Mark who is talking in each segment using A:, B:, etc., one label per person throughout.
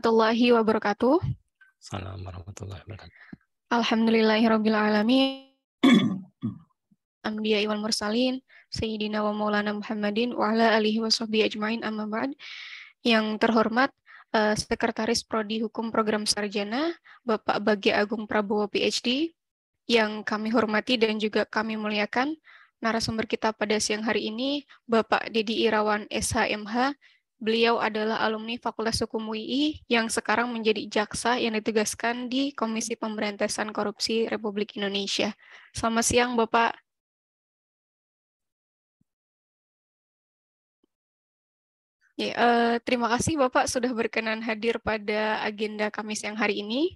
A: warahmatullahi wabarakatuh.
B: Assalamualaikum warahmatullahi wabarakatuh.
A: Alhamdulillahirabbil alamin. Anbiya wal mursalin, Sayyidina wa Maulana Muhammadin wa ala alihi wa sahbihi ajmain amma ba'd. Yang terhormat Sekretaris Prodi Hukum Program Sarjana, Bapak Bagja Agung Prabowo PhD, yang kami hormati dan juga kami muliakan. Narasumber kita pada siang hari ini, Bapak Dedi Irawan SHMH. Beliau adalah alumni Fakultas Hukum UI yang sekarang menjadi jaksa yang ditugaskan di Komisi Pemberantasan Korupsi Republik Indonesia. Selamat siang, Bapak. Ya, terima kasih Bapak sudah berkenan hadir pada agenda kami siang hari ini.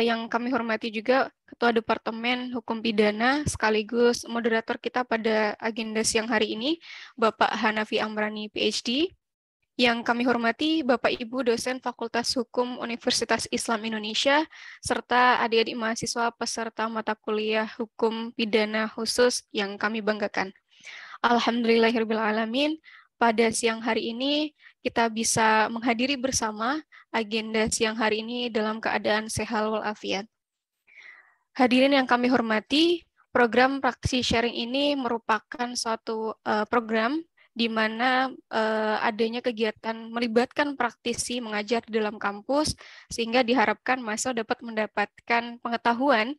A: Yang kami hormati juga Ketua Departemen Hukum Pidana sekaligus moderator kita pada agenda siang hari ini, Bapak Hanafi Amrani PhD. Yang kami hormati Bapak Ibu dosen Fakultas Hukum Universitas Islam Indonesia, serta adik-adik mahasiswa peserta mata kuliah Hukum Pidana Khusus yang kami banggakan. Alhamdulillahirrahmanirrahim. Pada siang hari ini kita bisa menghadiri bersama agenda siang hari ini dalam keadaan sehat walafiat. Hadirin yang kami hormati, program praktisi sharing ini merupakan suatu program di mana adanya kegiatan melibatkan praktisi mengajar di dalam kampus, sehingga diharapkan mahasiswa dapat mendapatkan pengetahuan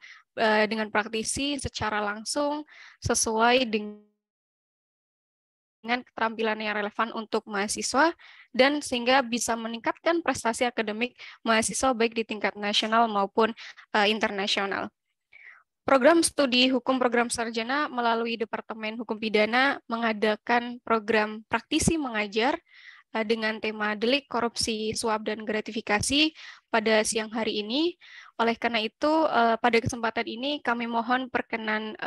A: dengan praktisi secara langsung sesuai dengan keterampilan yang relevan untuk mahasiswa, dan sehingga bisa meningkatkan prestasi akademik mahasiswa baik di tingkat nasional maupun internasional. Program studi hukum program sarjana melalui Departemen Hukum Pidana mengadakan program praktisi mengajar dengan tema delik korupsi, suap, dan gratifikasi pada siang hari ini. Oleh karena itu, pada kesempatan ini kami mohon perkenan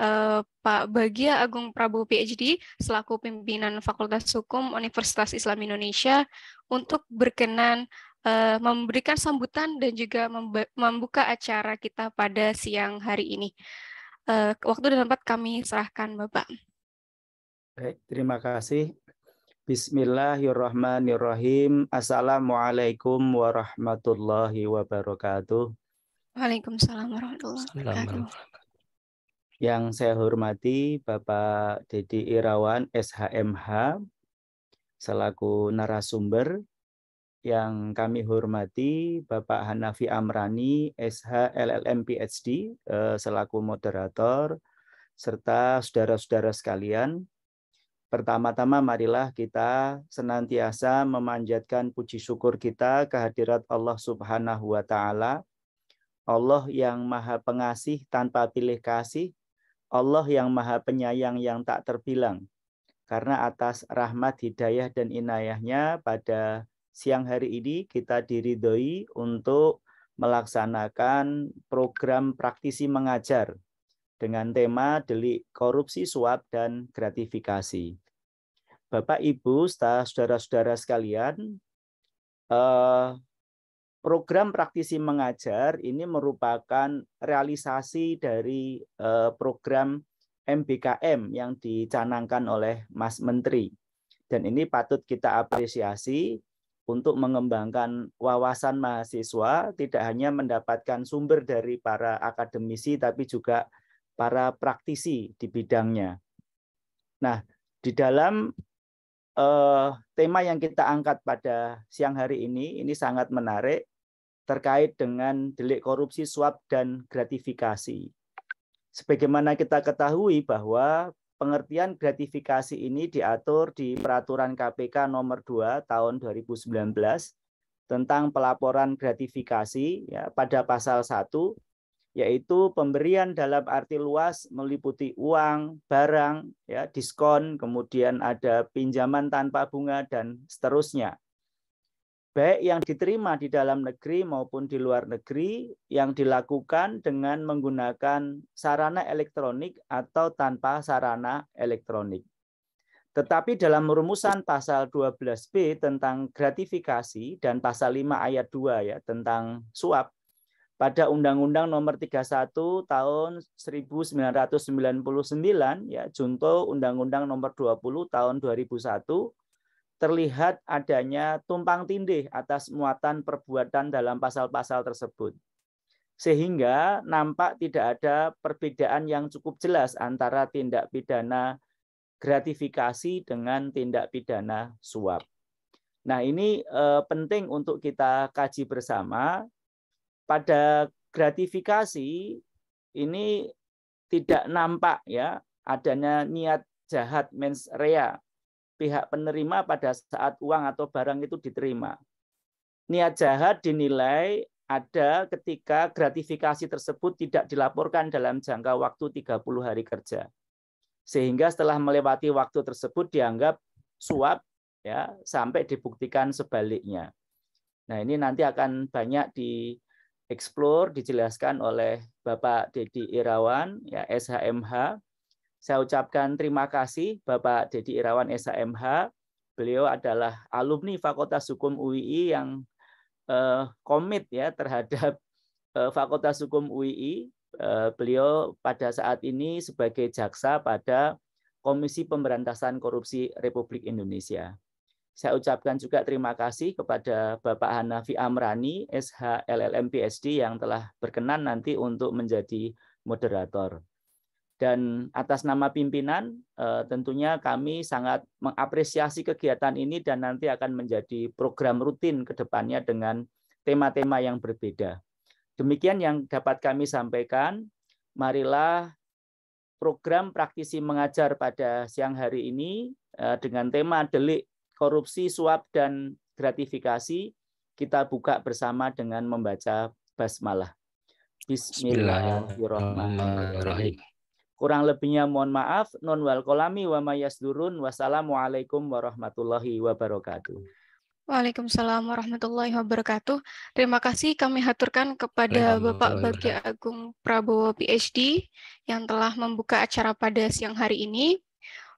A: Pak Bagja Agung Prabowo PhD selaku pimpinan Fakultas Hukum Universitas Islam Indonesia untuk berkenan memberikan sambutan dan juga membuka acara kita pada siang hari ini. Waktu dan tempat kami serahkan, Bapak.
C: Baik, terima kasih. Bismillahirrahmanirrahim. Assalamualaikum warahmatullahi wabarakatuh.
A: Waalaikumsalam warahmatullahi wabarakatuh.
C: Yang saya hormati Bapak Dedi Irawan SHMH selaku narasumber. Yang kami hormati Bapak Hanafi Amrani SH LLM PhD selaku moderator, serta saudara-saudara sekalian. Pertama-tama marilah kita senantiasa memanjatkan puji syukur kita kehadirat Allah Subhanahu wa Ta'ala, Allah yang Maha Pengasih tanpa pilih kasih, Allah yang Maha Penyayang yang tak terbilang. Karena atas rahmat, hidayah, dan inayahnya pada siang hari ini kita diridhoi untuk melaksanakan program praktisi mengajar dengan tema delik korupsi, suap, dan gratifikasi. Bapak, Ibu, saudara-saudara sekalian, program praktisi mengajar ini merupakan realisasi dari program MBKM yang dicanangkan oleh Mas Menteri. Dan ini patut kita apresiasi untuk mengembangkan wawasan mahasiswa, tidak hanya mendapatkan sumber dari para akademisi, tapi juga para praktisi di bidangnya. Nah, di dalam tema yang kita angkat pada siang hari ini sangat menarik, terkait dengan delik korupsi, suap, dan gratifikasi. Sebagaimana kita ketahui bahwa pengertian gratifikasi ini diatur di Peraturan KPK nomor 2 tahun 2019 tentang pelaporan gratifikasi ya, pada pasal 1, yaitu pemberian dalam arti luas meliputi uang, barang, ya, diskon, kemudian ada pinjaman tanpa bunga, dan seterusnya. Baik yang diterima di dalam negeri maupun di luar negeri, yang dilakukan dengan menggunakan sarana elektronik atau tanpa sarana elektronik. Tetapi dalam rumusan pasal 12B tentang gratifikasi dan pasal 5 ayat 2 ya tentang suap, pada Undang-Undang Nomor 31 Tahun 1999 ya, junto Undang-Undang Nomor 20 Tahun 2001, terlihat adanya tumpang tindih atas muatan perbuatan dalam pasal-pasal tersebut. Sehingga nampak tidak ada perbedaan yang cukup jelas antara tindak pidana gratifikasi dengan tindak pidana suap. Nah, ini penting untuk kita kaji bersama. Pada gratifikasi ini tidak nampak ya adanya niat jahat mens rea pihak penerima pada saat uang atau barang itu diterima. Niat jahat dinilai ada ketika gratifikasi tersebut tidak dilaporkan dalam jangka waktu 30 hari kerja. Sehingga setelah melewati waktu tersebut dianggap suap ya sampai dibuktikan sebaliknya. Nah, ini nanti akan banyak dieksplor, dijelaskan oleh Bapak Dedi Irawan ya SHMH. Saya ucapkan terima kasih Bapak Dedi Irawan SHMH. Beliau adalah alumni Fakultas Hukum UII yang komit ya terhadap Fakultas Hukum UII. Beliau pada saat ini sebagai jaksa pada Komisi Pemberantasan Korupsi Republik Indonesia. Saya ucapkan juga terima kasih kepada Bapak Hanafi Amrani, SH LLM PhD yang telah berkenan nanti untuk menjadi moderator. Dan atas nama pimpinan, tentunya kami sangat mengapresiasi kegiatan ini dan nanti akan menjadi program rutin ke depannya dengan tema-tema yang berbeda. Demikian yang dapat kami sampaikan. Marilah program praktisi mengajar pada siang hari ini dengan tema delik korupsi, suap, dan gratifikasi kita buka bersama dengan membaca basmalah. Bismillahirrahmanirrahim. Kurang lebihnya mohon maaf. Non wal kolami wa mayasdurun. Wassalamualaikum warahmatullahi wabarakatuh.
A: Waalaikumsalam warahmatullahi wabarakatuh. Terima kasih kami haturkan kepada Bapak Bagja Agung Prabowo PhD yang telah membuka acara pada siang hari ini.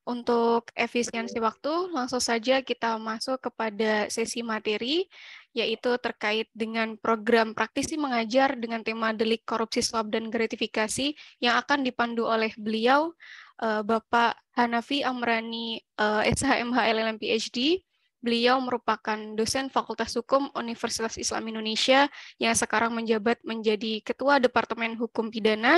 A: Untuk efisiensi waktu, langsung saja kita masuk kepada sesi materi, yaitu terkait dengan program praktisi mengajar dengan tema delik korupsi, suap, dan gratifikasi yang akan dipandu oleh beliau, Bapak Hanafi Amrani, SHMH LLM PhD. Beliau merupakan dosen Fakultas Hukum Universitas Islam Indonesia yang sekarang menjabat menjadi Ketua Departemen Hukum Pidana.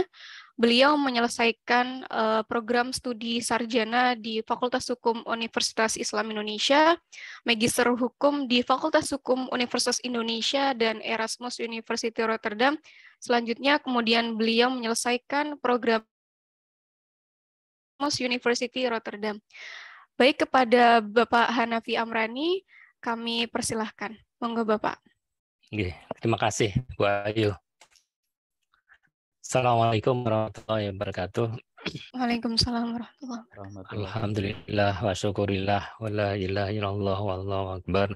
A: Beliau menyelesaikan program studi sarjana di Fakultas Hukum Universitas Islam Indonesia, Magister Hukum di Fakultas Hukum Universitas Indonesia dan Erasmus University Rotterdam. Selanjutnya kemudian beliau menyelesaikan program Erasmus University Rotterdam. Baik, kepada Bapak Hanafi Amrani, kami persilahkan. Monggo Bapak.
B: Oke, terima kasih Bu Ayu. Assalamualaikum warahmatullahi wabarakatuh.
A: Waalaikumsalam warahmatullahi
C: wabarakatuh.
B: Alhamdulillah wa syukurillah wa la ilaha illallah wallahu akbar.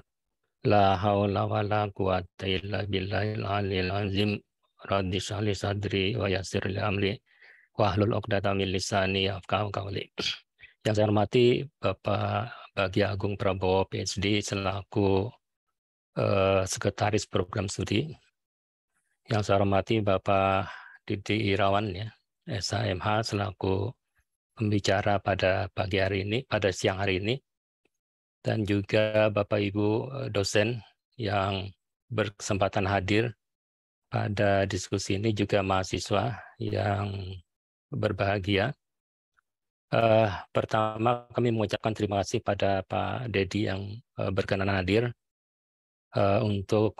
B: La haula wa la quwata illa billahil aliyil azim. Radhi syahli sadri wa yassir li amri wa hlul 'uqdatam min lisani yafqahu qawli. Yang saya hormati Bapak Bagja Agung Prabowo PhD selaku Sekretaris Program Studi. Yang saya hormati Bapak Dedi Irawan ya, SHMH selaku pembicara pada pagi hari ini, pada siang hari ini. Dan juga Bapak Ibu dosen yang berkesempatan hadir pada diskusi ini, juga mahasiswa yang berbahagia. Pertama kami mengucapkan terima kasih pada Pak Dedi yang berkenan hadir untuk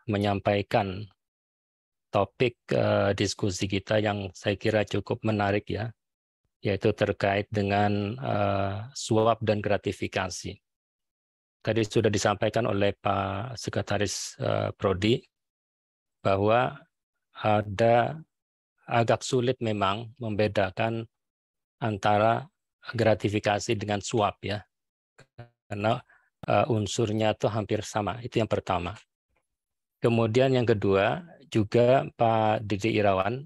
B: menyampaikan topik diskusi kita yang saya kira cukup menarik ya, yaitu terkait dengan suap dan gratifikasi. Tadi sudah disampaikan oleh Pak Sekretaris Prodi bahwa ada agak sulit memang membedakan antara gratifikasi dengan suap ya, karena unsurnya itu hampir sama. Itu yang pertama. Kemudian yang kedua juga Pak Dedi Irawan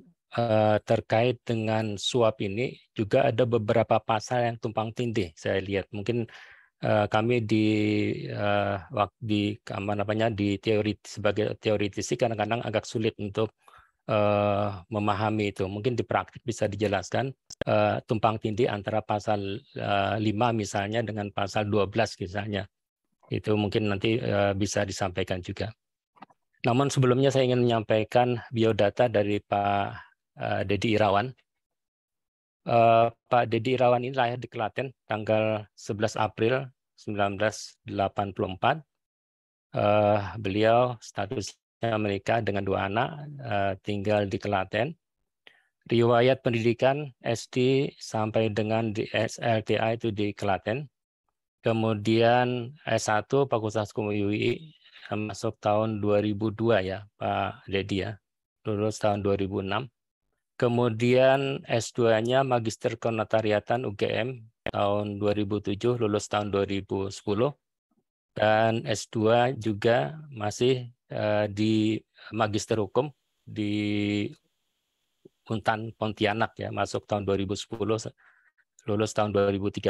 B: terkait dengan suap ini juga ada beberapa pasal yang tumpang tindih. Saya lihat mungkin kami di teori sebagai teoritisi kadang-kadang agak sulit untuk memahami itu. Mungkin di praktik bisa dijelaskan tumpang tindih antara pasal 5 misalnya dengan pasal 12 misalnya. Itu mungkin nanti bisa disampaikan juga. Namun sebelumnya saya ingin menyampaikan biodata dari Pak Dedi Irawan. Pak Dedi Irawan ini lahir di Klaten tanggal 11 April 1984. Beliau statusnya menikah dengan 2 anak, tinggal di Klaten. Riwayat pendidikan SD sampai dengan di SLTA itu di Klaten. Kemudian S1 Fakultas Hukum UI masuk tahun 2002 ya Pak Dedi ya. Lulus tahun 2006. Kemudian S2-nya Magister Kenotariatan UGM tahun 2007, lulus tahun 2010. Dan S2 juga masih di Magister Hukum di Untan Pontianak ya, masuk tahun 2010, lulus tahun 2013.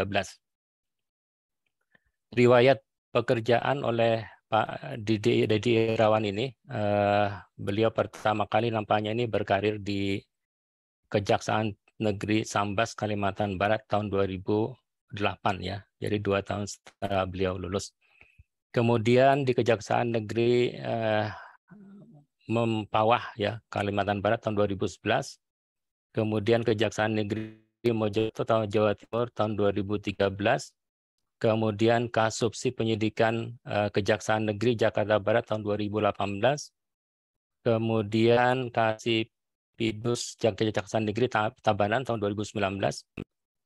B: Riwayat pekerjaan oleh Pak Dedi Irawan ini, beliau pertama kali nampaknya ini berkarir di Kejaksaan Negeri Sambas, Kalimantan Barat tahun 2008 ya. Jadi 2 tahun setelah beliau lulus. Kemudian di Kejaksaan Negeri Mempawah ya, Kalimantan Barat tahun 2011. Kemudian Kejaksaan Negeri Mojokerto tahun Jawa Timur tahun 2013. Kemudian Kasubsi Penyidikan Kejaksaan Negeri Jakarta Barat tahun 2018. Kemudian Kasipidus Kejaksaan Negeri Tabanan tahun 2019.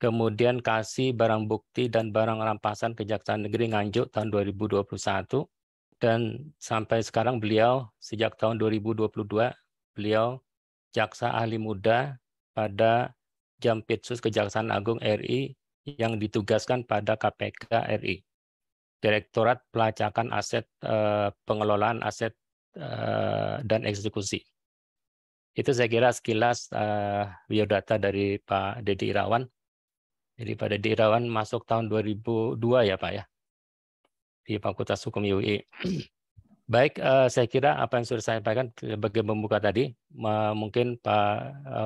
B: Kemudian Kasih Barang Bukti dan Barang Rampasan Kejaksaan Negeri Nganjuk tahun 2021. Dan sampai sekarang beliau sejak tahun 2022 beliau Jaksa Ahli Muda pada Jampitsus Kejaksaan Agung RI yang ditugaskan pada KPK RI. Direktorat Pelacakan Aset, Pengelolaan Aset dan Eksekusi. Itu saya kira sekilas biodata dari Pak Dedi Irawan. Jadi Pak Dedi Irawan masuk tahun 2002 ya Pak ya, di Fakultas Hukum UI. Baik, saya kira apa yang sudah saya sampaikan sebagai pembuka tadi, mungkin Pak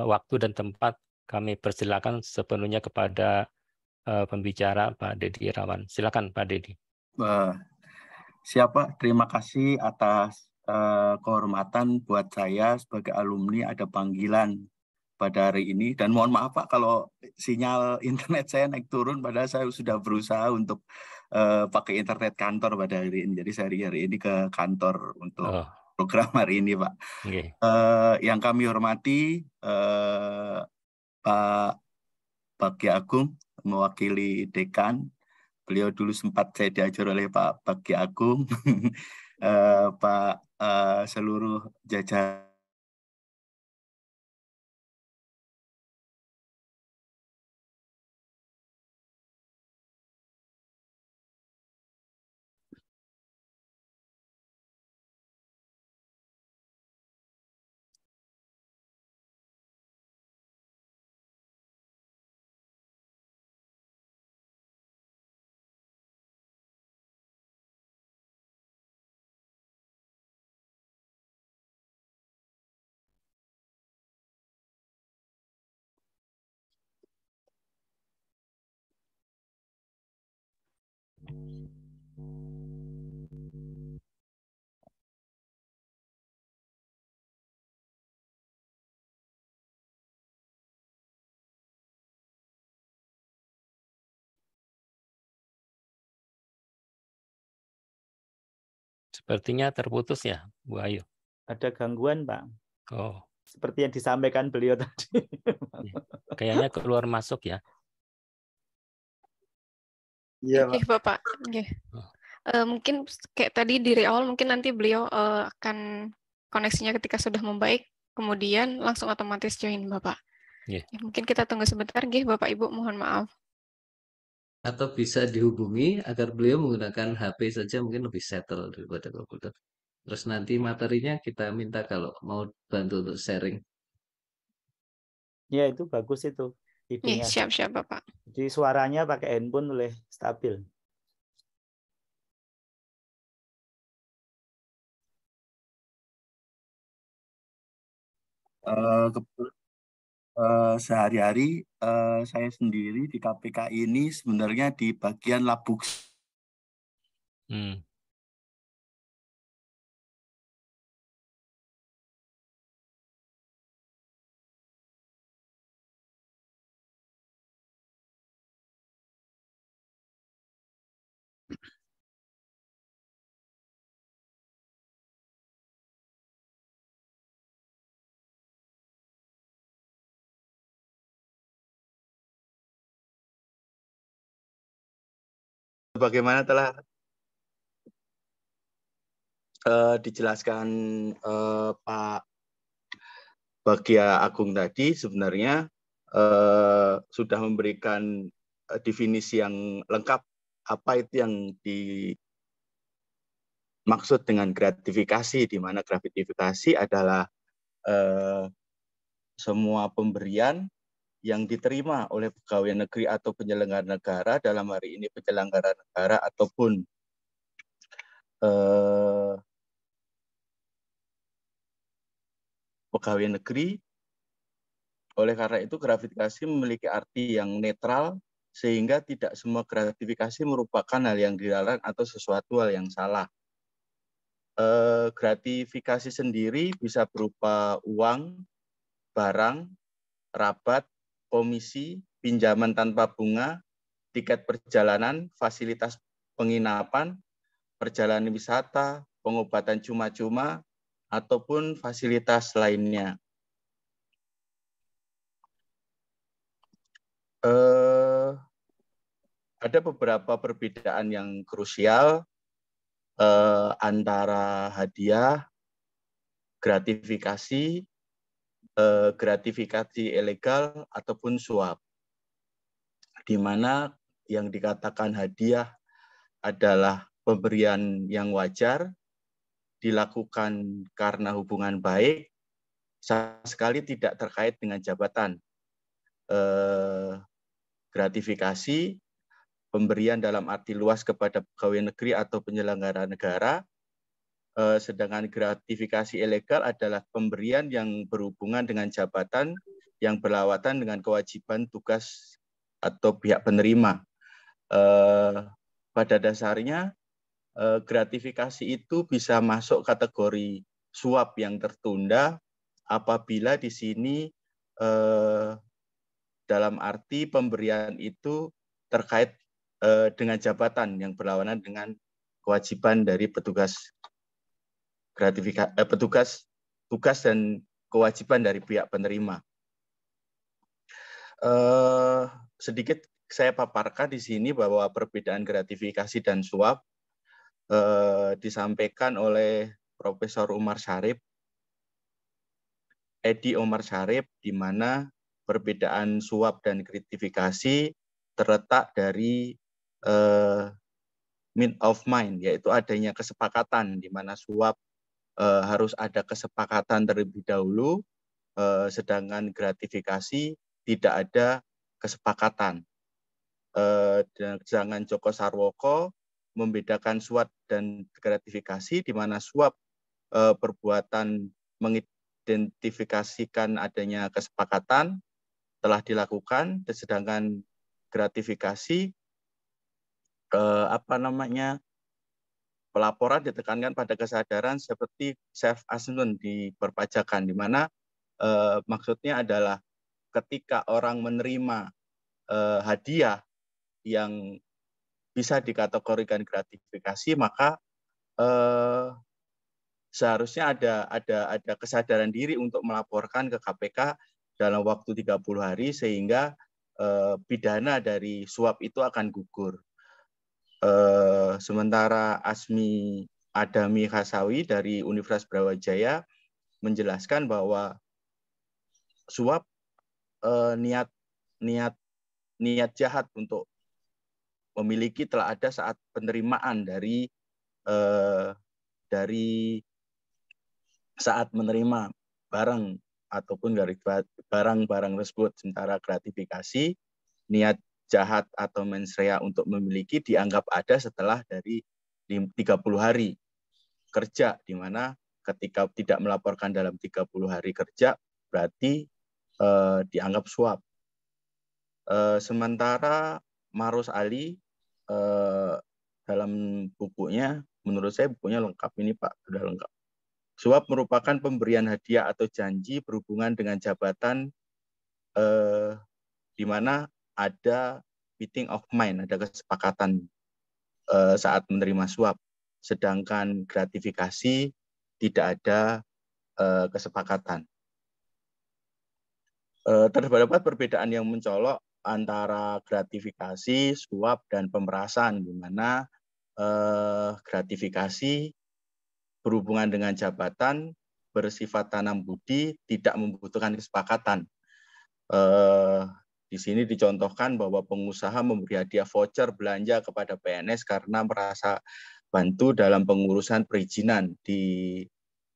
B: waktu dan tempat kami persilakan sepenuhnya kepada pembicara Pak Dedi Irawan. Silakan Pak Dedi.
D: Siapa? Terima kasih atas kehormatan buat saya sebagai alumni ada panggilan pada hari ini. Dan mohon maaf Pak kalau sinyal internet saya naik turun, padahal saya sudah berusaha untuk pakai internet kantor pada hari ini. Jadi saya hari ini ke kantor untuk program hari ini Pak.
B: Okay.
D: Yang kami hormati Pak Bagja Agung mewakili dekan. Beliau dulu sempat saya diajar oleh Pak Bagja Agung, Pak seluruh jajaran.
B: Sepertinya terputus ya, Bu Ayu.
C: Ada gangguan, Pak.
B: Oh.
C: Seperti yang disampaikan beliau tadi.
B: Kayaknya keluar masuk ya.
C: Iya,
A: Oke, Bapak. Oke. Mungkin kayak tadi dari awal mungkin nanti beliau akan koneksinya ketika sudah membaik, kemudian langsung otomatis join Bapak.
B: Yeah.
A: Mungkin kita tunggu sebentar, Bapak Ibu, mohon maaf.
E: Atau bisa dihubungi agar beliau menggunakan HP saja mungkin lebih settle daripada komputer. Terus nanti materinya kita minta kalau mau bantu untuk sharing.
C: Ya, itu bagus itu idenya.
A: Siap-siap Bapak.
C: Jadi suaranya pakai handphone boleh stabil.
D: Sehari-hari saya sendiri di KPK ini sebenarnya di bagian labuk. Bagaimana telah dijelaskan Pak Bagia Agung tadi, sebenarnya sudah memberikan definisi yang lengkap apa itu yang dimaksud dengan gratifikasi, di mana gratifikasi adalah semua pemberian yang diterima oleh pegawai negeri atau penyelenggara negara, dalam hari ini penyelenggara negara ataupun pegawai negeri. Oleh karena itu, gratifikasi memiliki arti yang netral, sehingga tidak semua gratifikasi merupakan hal yang dilarang atau sesuatu hal yang salah. Gratifikasi sendiri bisa berupa uang, barang, rabat, komisi, pinjaman tanpa bunga, tiket perjalanan, fasilitas penginapan, perjalanan wisata, pengobatan cuma-cuma, ataupun fasilitas lainnya. Ada beberapa perbedaan yang krusial antara hadiah, gratifikasi, gratifikasi ilegal, ataupun suap. Di mana yang dikatakan hadiah adalah pemberian yang wajar, dilakukan karena hubungan baik, sama sekali tidak terkait dengan jabatan. Gratifikasi, pemberian dalam arti luas kepada pegawai negeri atau penyelenggara negara, sedangkan gratifikasi ilegal adalah pemberian yang berhubungan dengan jabatan yang berlawanan dengan kewajiban tugas atau pihak penerima. Pada dasarnya, gratifikasi itu bisa masuk kategori suap yang tertunda apabila di sini dalam arti pemberian itu terkait dengan jabatan yang berlawanan dengan kewajiban dari petugas tugas dan kewajiban dari pihak penerima. Sedikit saya paparkan di sini bahwa perbedaan gratifikasi dan suap disampaikan oleh Profesor Umar Syarif, Edi Omar Syarif, di mana perbedaan suap dan gratifikasi terletak dari mean of mind, yaitu adanya kesepakatan, di mana suap harus ada kesepakatan terlebih dahulu, sedangkan gratifikasi tidak ada kesepakatan. Jangan Joko Sarwoko membedakan suap dan gratifikasi, di mana suap perbuatan mengidentifikasikan adanya kesepakatan telah dilakukan, sedangkan gratifikasi pelaporan ditekankan pada kesadaran seperti self assessment di perpajakan, di mana maksudnya adalah ketika orang menerima hadiah yang bisa dikategorikan gratifikasi, maka seharusnya ada kesadaran diri untuk melaporkan ke KPK dalam waktu 30 hari sehingga pidana dari suap itu akan gugur. Sementara Asmi Adami Khasawi dari Universitas Brawijaya menjelaskan bahwa suap niat jahat untuk memiliki telah ada saat penerimaan dari saat menerima barang ataupun dari barang-barang tersebut. Sementara gratifikasi, niat jahat atau mens rea untuk memiliki dianggap ada setelah dari 30 hari kerja, di mana ketika tidak melaporkan dalam 30 hari kerja, berarti dianggap suap. Sementara Marus Ali dalam bukunya, menurut saya bukunya lengkap ini Pak, sudah lengkap. Suap merupakan pemberian hadiah atau janji berhubungan dengan jabatan di mana ada meeting of mind, ada kesepakatan saat menerima suap. Sedangkan gratifikasi tidak ada kesepakatan. Terdapat perbedaan yang mencolok antara gratifikasi, suap, dan pemerasan, di mana gratifikasi berhubungan dengan jabatan, bersifat tanam budi, tidak membutuhkan kesepakatan. Di sini dicontohkan bahwa pengusaha memberi hadiah voucher belanja kepada PNS karena merasa bantu dalam pengurusan perizinan.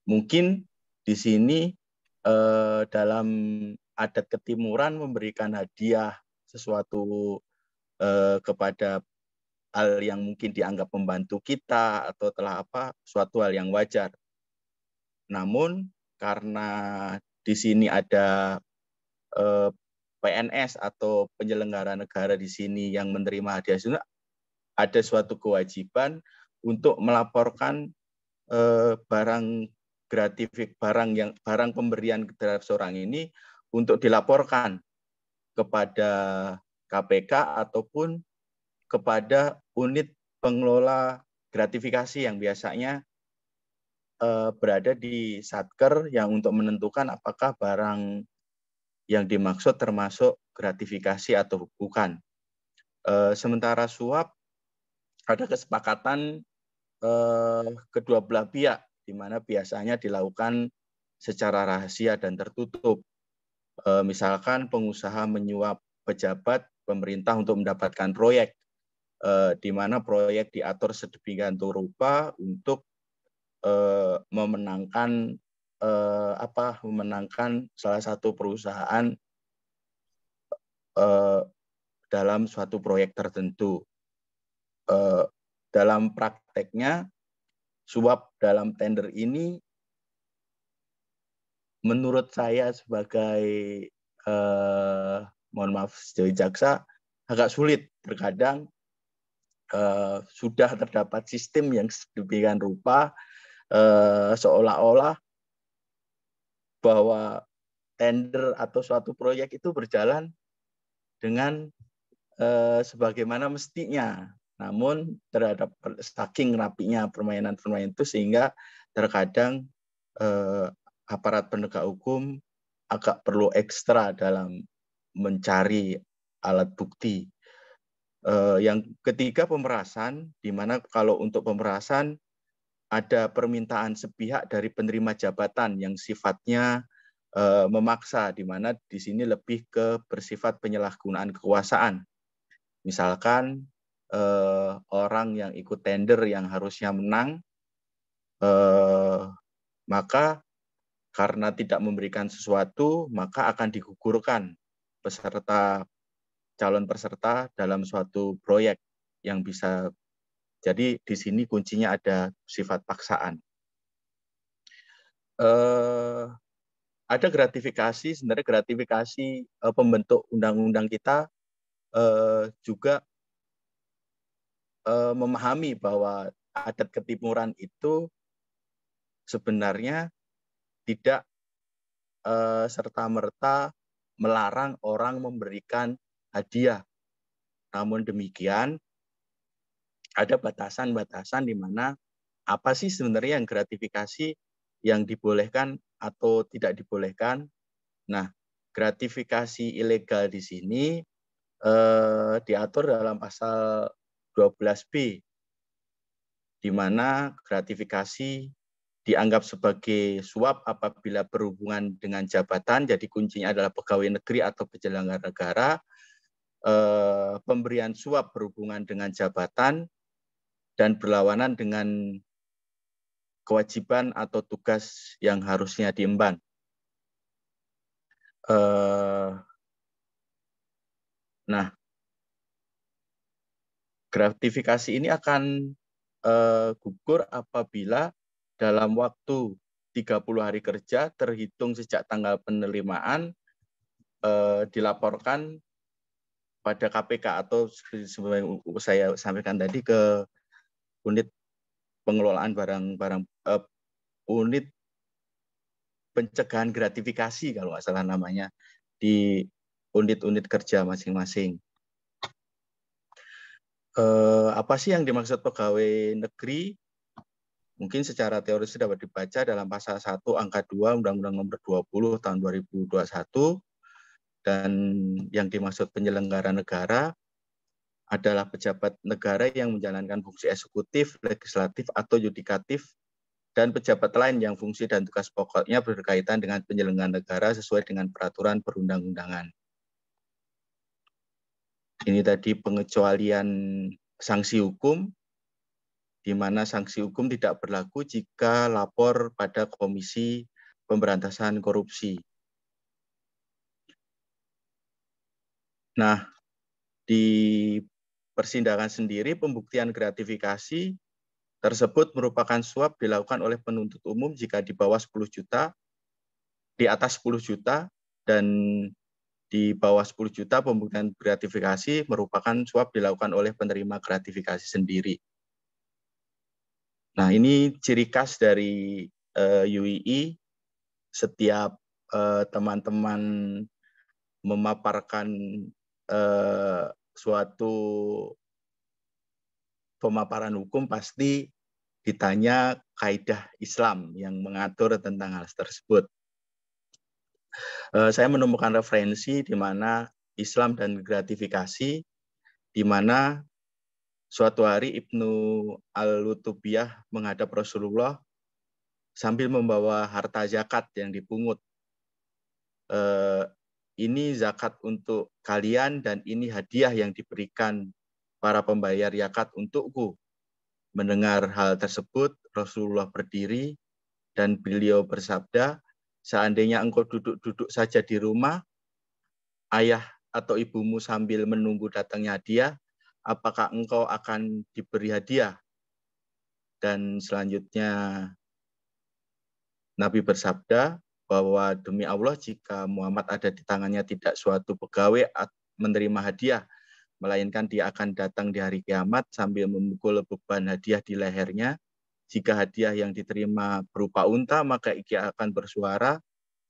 D: Mungkin di sini dalam adat ketimuran memberikan hadiah sesuatu kepada hal yang mungkin dianggap membantu kita atau telah suatu hal yang wajar. Namun karena di sini ada PNS atau penyelenggara negara di sini yang menerima hadiah itu, ada suatu kewajiban untuk melaporkan barang pemberian terhadap seorang ini untuk dilaporkan kepada KPK ataupun kepada unit pengelola gratifikasi yang biasanya berada di Satker yang untuk menentukan apakah barang yang dimaksud termasuk gratifikasi atau bukan. Sementara suap ada kesepakatan kedua belah pihak, di mana biasanya dilakukan secara rahasia dan tertutup. Misalkan pengusaha menyuap pejabat pemerintah untuk mendapatkan proyek, di mana proyek diatur sedemikian rupa untuk memenangkan salah satu perusahaan dalam suatu proyek tertentu. Dalam prakteknya, suap dalam tender ini menurut saya sebagai mohon maaf sebagai jaksa agak sulit. Terkadang sudah terdapat sistem yang sedemikian rupa seolah-olah bahwa tender atau suatu proyek itu berjalan dengan sebagaimana mestinya. Namun terhadap saking rapinya permainan-permainan itu sehingga terkadang aparat penegak hukum agak perlu ekstra dalam mencari alat bukti. Yang ketiga, pemerasan, di mana kalau untuk pemerasan ada permintaan sepihak dari penerima jabatan yang sifatnya memaksa, di mana di sini lebih ke bersifat penyalahgunaan kekuasaan. Misalkan orang yang ikut tender yang harusnya menang, maka karena tidak memberikan sesuatu, maka akan digugurkan calon peserta dalam suatu proyek yang bisa. Jadi di sini kuncinya ada sifat paksaan. Ada gratifikasi, sebenarnya gratifikasi pembentuk undang-undang kita juga memahami bahwa adat ketimuran itu sebenarnya tidak serta-merta melarang orang memberikan hadiah. Namun demikian, ada batasan-batasan di mana apa sih sebenarnya yang gratifikasi yang dibolehkan atau tidak dibolehkan. Nah, gratifikasi ilegal di sini diatur dalam pasal 12B, di mana gratifikasi dianggap sebagai suap apabila berhubungan dengan jabatan, jadi kuncinya adalah pegawai negeri atau penyelenggara negara. Pemberian suap berhubungan dengan jabatan dan berlawanan dengan kewajiban atau tugas yang harusnya diemban. Nah, gratifikasi ini akan gugur apabila dalam waktu 30 hari kerja terhitung sejak tanggal penerimaan dilaporkan pada KPK atau seperti saya sampaikan tadi ke unit pengelolaan barang-barang, unit pencegahan gratifikasi kalau nggak salah namanya, di unit-unit kerja masing-masing. Apa sih yang dimaksud pegawai negeri? Mungkin secara teoris dapat dibaca dalam pasal 1 angka 2 Undang-Undang Nomor 20 tahun 2021, dan yang dimaksud penyelenggara negara adalah pejabat negara yang menjalankan fungsi eksekutif, legislatif, atau yudikatif, dan pejabat lain yang fungsi dan tugas pokoknya berkaitan dengan penyelenggaraan negara sesuai dengan peraturan perundang-undangan. Ini tadi pengecualian sanksi hukum, di mana sanksi hukum tidak berlaku jika lapor pada Komisi Pemberantasan Korupsi. Nah, di persidangan sendiri, pembuktian gratifikasi tersebut merupakan suap dilakukan oleh penuntut umum jika di bawah 10 juta, di atas 10 juta, dan di bawah 10 juta pembuktian gratifikasi merupakan suap dilakukan oleh penerima gratifikasi sendiri. Nah, ini ciri khas dari UII. Setiap teman-teman memaparkan suatu pemaparan hukum pasti ditanya kaidah Islam yang mengatur tentang hal tersebut. Saya menemukan referensi di mana Islam dan gratifikasi, di mana suatu hari Ibnu Al-Lutubiyah menghadap Rasulullah sambil membawa harta zakat yang dipungut. Ini zakat untuk kalian dan ini hadiah yang diberikan para pembayar zakat untukku. Mendengar hal tersebut, Rasulullah berdiri dan beliau bersabda, seandainya engkau duduk-duduk saja di rumah, ayah atau ibumu sambil menunggu datangnya hadiah, apakah engkau akan diberi hadiah? Dan selanjutnya Nabi bersabda bahwa demi Allah jika Muhammad ada di tangannya tidak suatu pegawai menerima hadiah, melainkan dia akan datang di hari kiamat sambil memukul beban hadiah di lehernya. Jika hadiah yang diterima berupa unta, maka ia akan bersuara.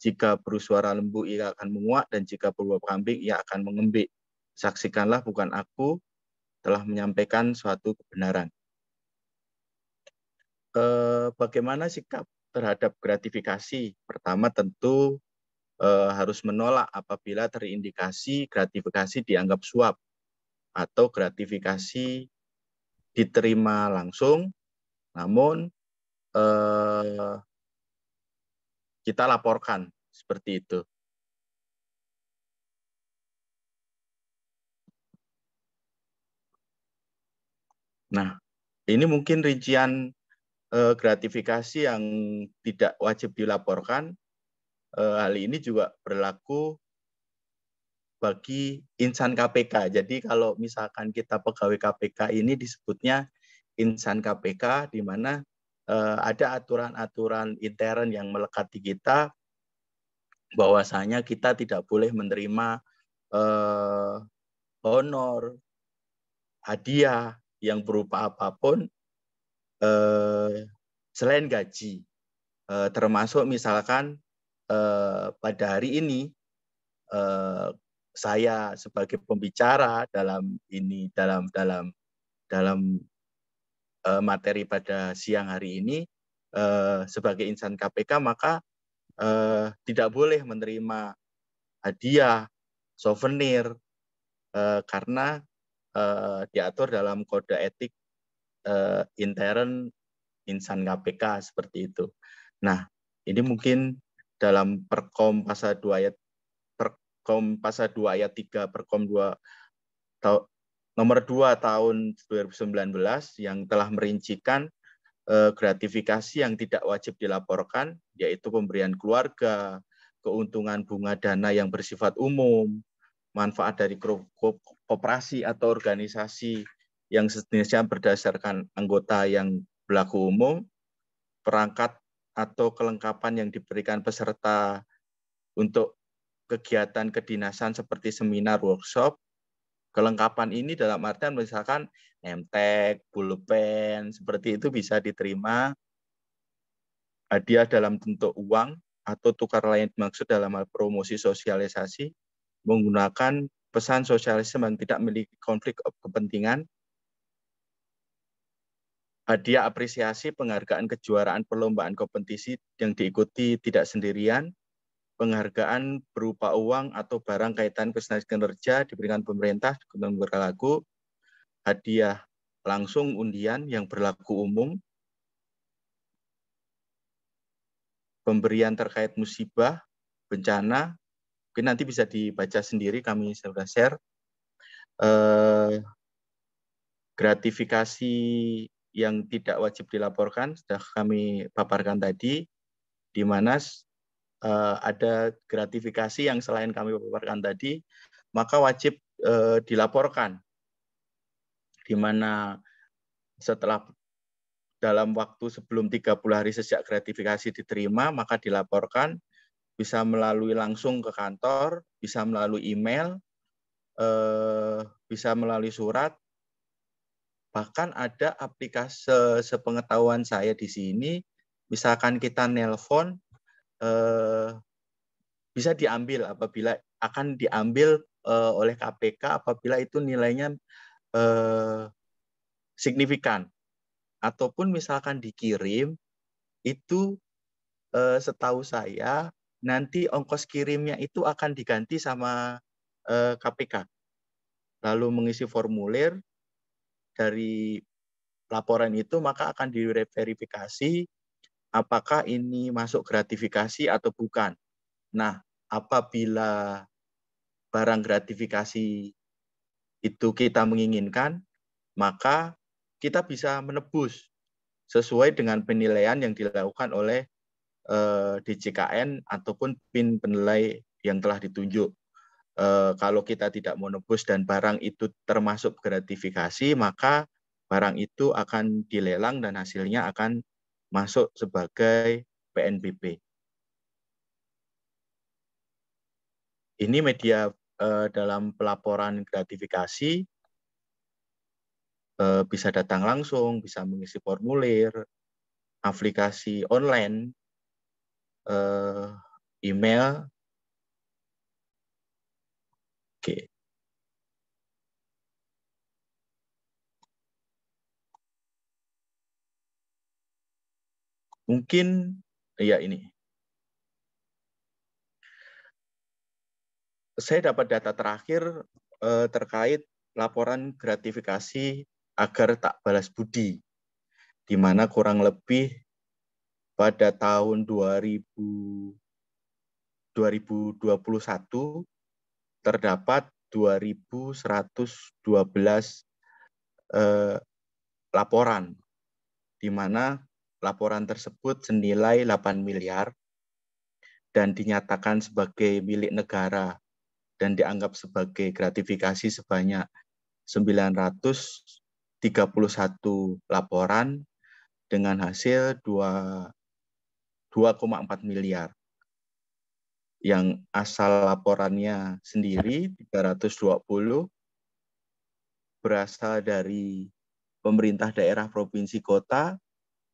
D: Jika bersuara lembu, ia akan menguak. Dan jika berupa kambing, ia akan mengembik. Saksikanlah, bukan aku telah menyampaikan suatu kebenaran. Bagaimana sikap terhadap gratifikasi? Pertama tentu harus menolak apabila terindikasi gratifikasi dianggap suap atau gratifikasi diterima langsung, namun kita laporkan seperti itu. Nah, ini mungkin rincian gratifikasi yang tidak wajib dilaporkan. Hal ini juga berlaku bagi insan KPK. Jadi kalau misalkan kita pegawai KPK ini disebutnya insan KPK, di mana ada aturan-aturan intern yang melekat di kita, bahwasanya kita tidak boleh menerima honor, hadiah yang berupa apapun selain gaji. Termasuk misalkan pada hari ini saya sebagai pembicara dalam materi pada siang hari ini sebagai insan KPK, maka tidak boleh menerima hadiah, souvenir, karena diatur dalam kode etik intern insan KPK seperti itu. Nah, ini mungkin dalam Perkom pasal 2 ayat 3 Perkom 2 nomor 2 tahun 2019 yang telah merincikan gratifikasi yang tidak wajib dilaporkan, yaitu pemberian keluarga, keuntungan bunga dana yang bersifat umum, manfaat dari koperasi atau organisasi yang sejenisnya berdasarkan anggota yang berlaku umum, perangkat atau kelengkapan yang diberikan peserta untuk kegiatan kedinasan seperti seminar, workshop. Kelengkapan ini dalam artian misalkan name tag, pulpen, seperti itu bisa diterima. Hadiah dalam bentuk uang atau tukar lain dimaksud dalam hal promosi sosialisasi menggunakan pesan sosialisasi yang tidak memiliki konflik kepentingan. Hadiah apresiasi penghargaan kejuaraan perlombaan kompetisi yang diikuti tidak sendirian. Penghargaan berupa uang atau barang kaitan prestasi kinerja diberikan pemerintah dengan berlaku. Hadiah langsung undian yang berlaku umum. Pemberian terkait musibah, bencana, mungkin nanti bisa dibaca sendiri, kami sudah share. Gratifikasi yang tidak wajib dilaporkan sudah kami paparkan tadi, di mana ada gratifikasi yang selain kami paparkan tadi, maka wajib dilaporkan, di mana setelah dalam waktu sebelum 30 hari sejak gratifikasi diterima, maka dilaporkan, bisa melalui langsung ke kantor, bisa melalui email, bisa melalui surat. Bahkan ada aplikasi sepengetahuan saya di sini, misalkan kita nelpon, bisa diambil apabila akan diambil oleh KPK apabila itu nilainya signifikan. Ataupun misalkan dikirim, itu setahu saya nanti ongkos kirimnya itu akan diganti sama KPK. Lalu mengisi formulir, dari laporan itu maka akan diverifikasi apakah ini masuk gratifikasi atau bukan. Nah, apabila barang gratifikasi itu kita menginginkan, maka kita bisa menebus sesuai dengan penilaian yang dilakukan oleh DJKN ataupun PIN penilai yang telah ditunjuk. Kalau kita tidak mau nebus dan barang itu termasuk gratifikasi, maka barang itu akan dilelang dan hasilnya akan masuk sebagai PNBP. Ini media dalam pelaporan gratifikasi, bisa datang langsung, bisa mengisi formulir, aplikasi online, email. Oke. Mungkin ya ini. Saya dapat data terakhir terkait laporan gratifikasi agar tak balas budi, di mana kurang lebih pada tahun 2021 terdapat 2.112 laporan, di mana laporan tersebut senilai 8 miliar dan dinyatakan sebagai milik negara dan dianggap sebagai gratifikasi sebanyak 931 laporan dengan hasil 2,4 miliar. Yang asal laporannya sendiri 320 berasal dari pemerintah daerah provinsi kota,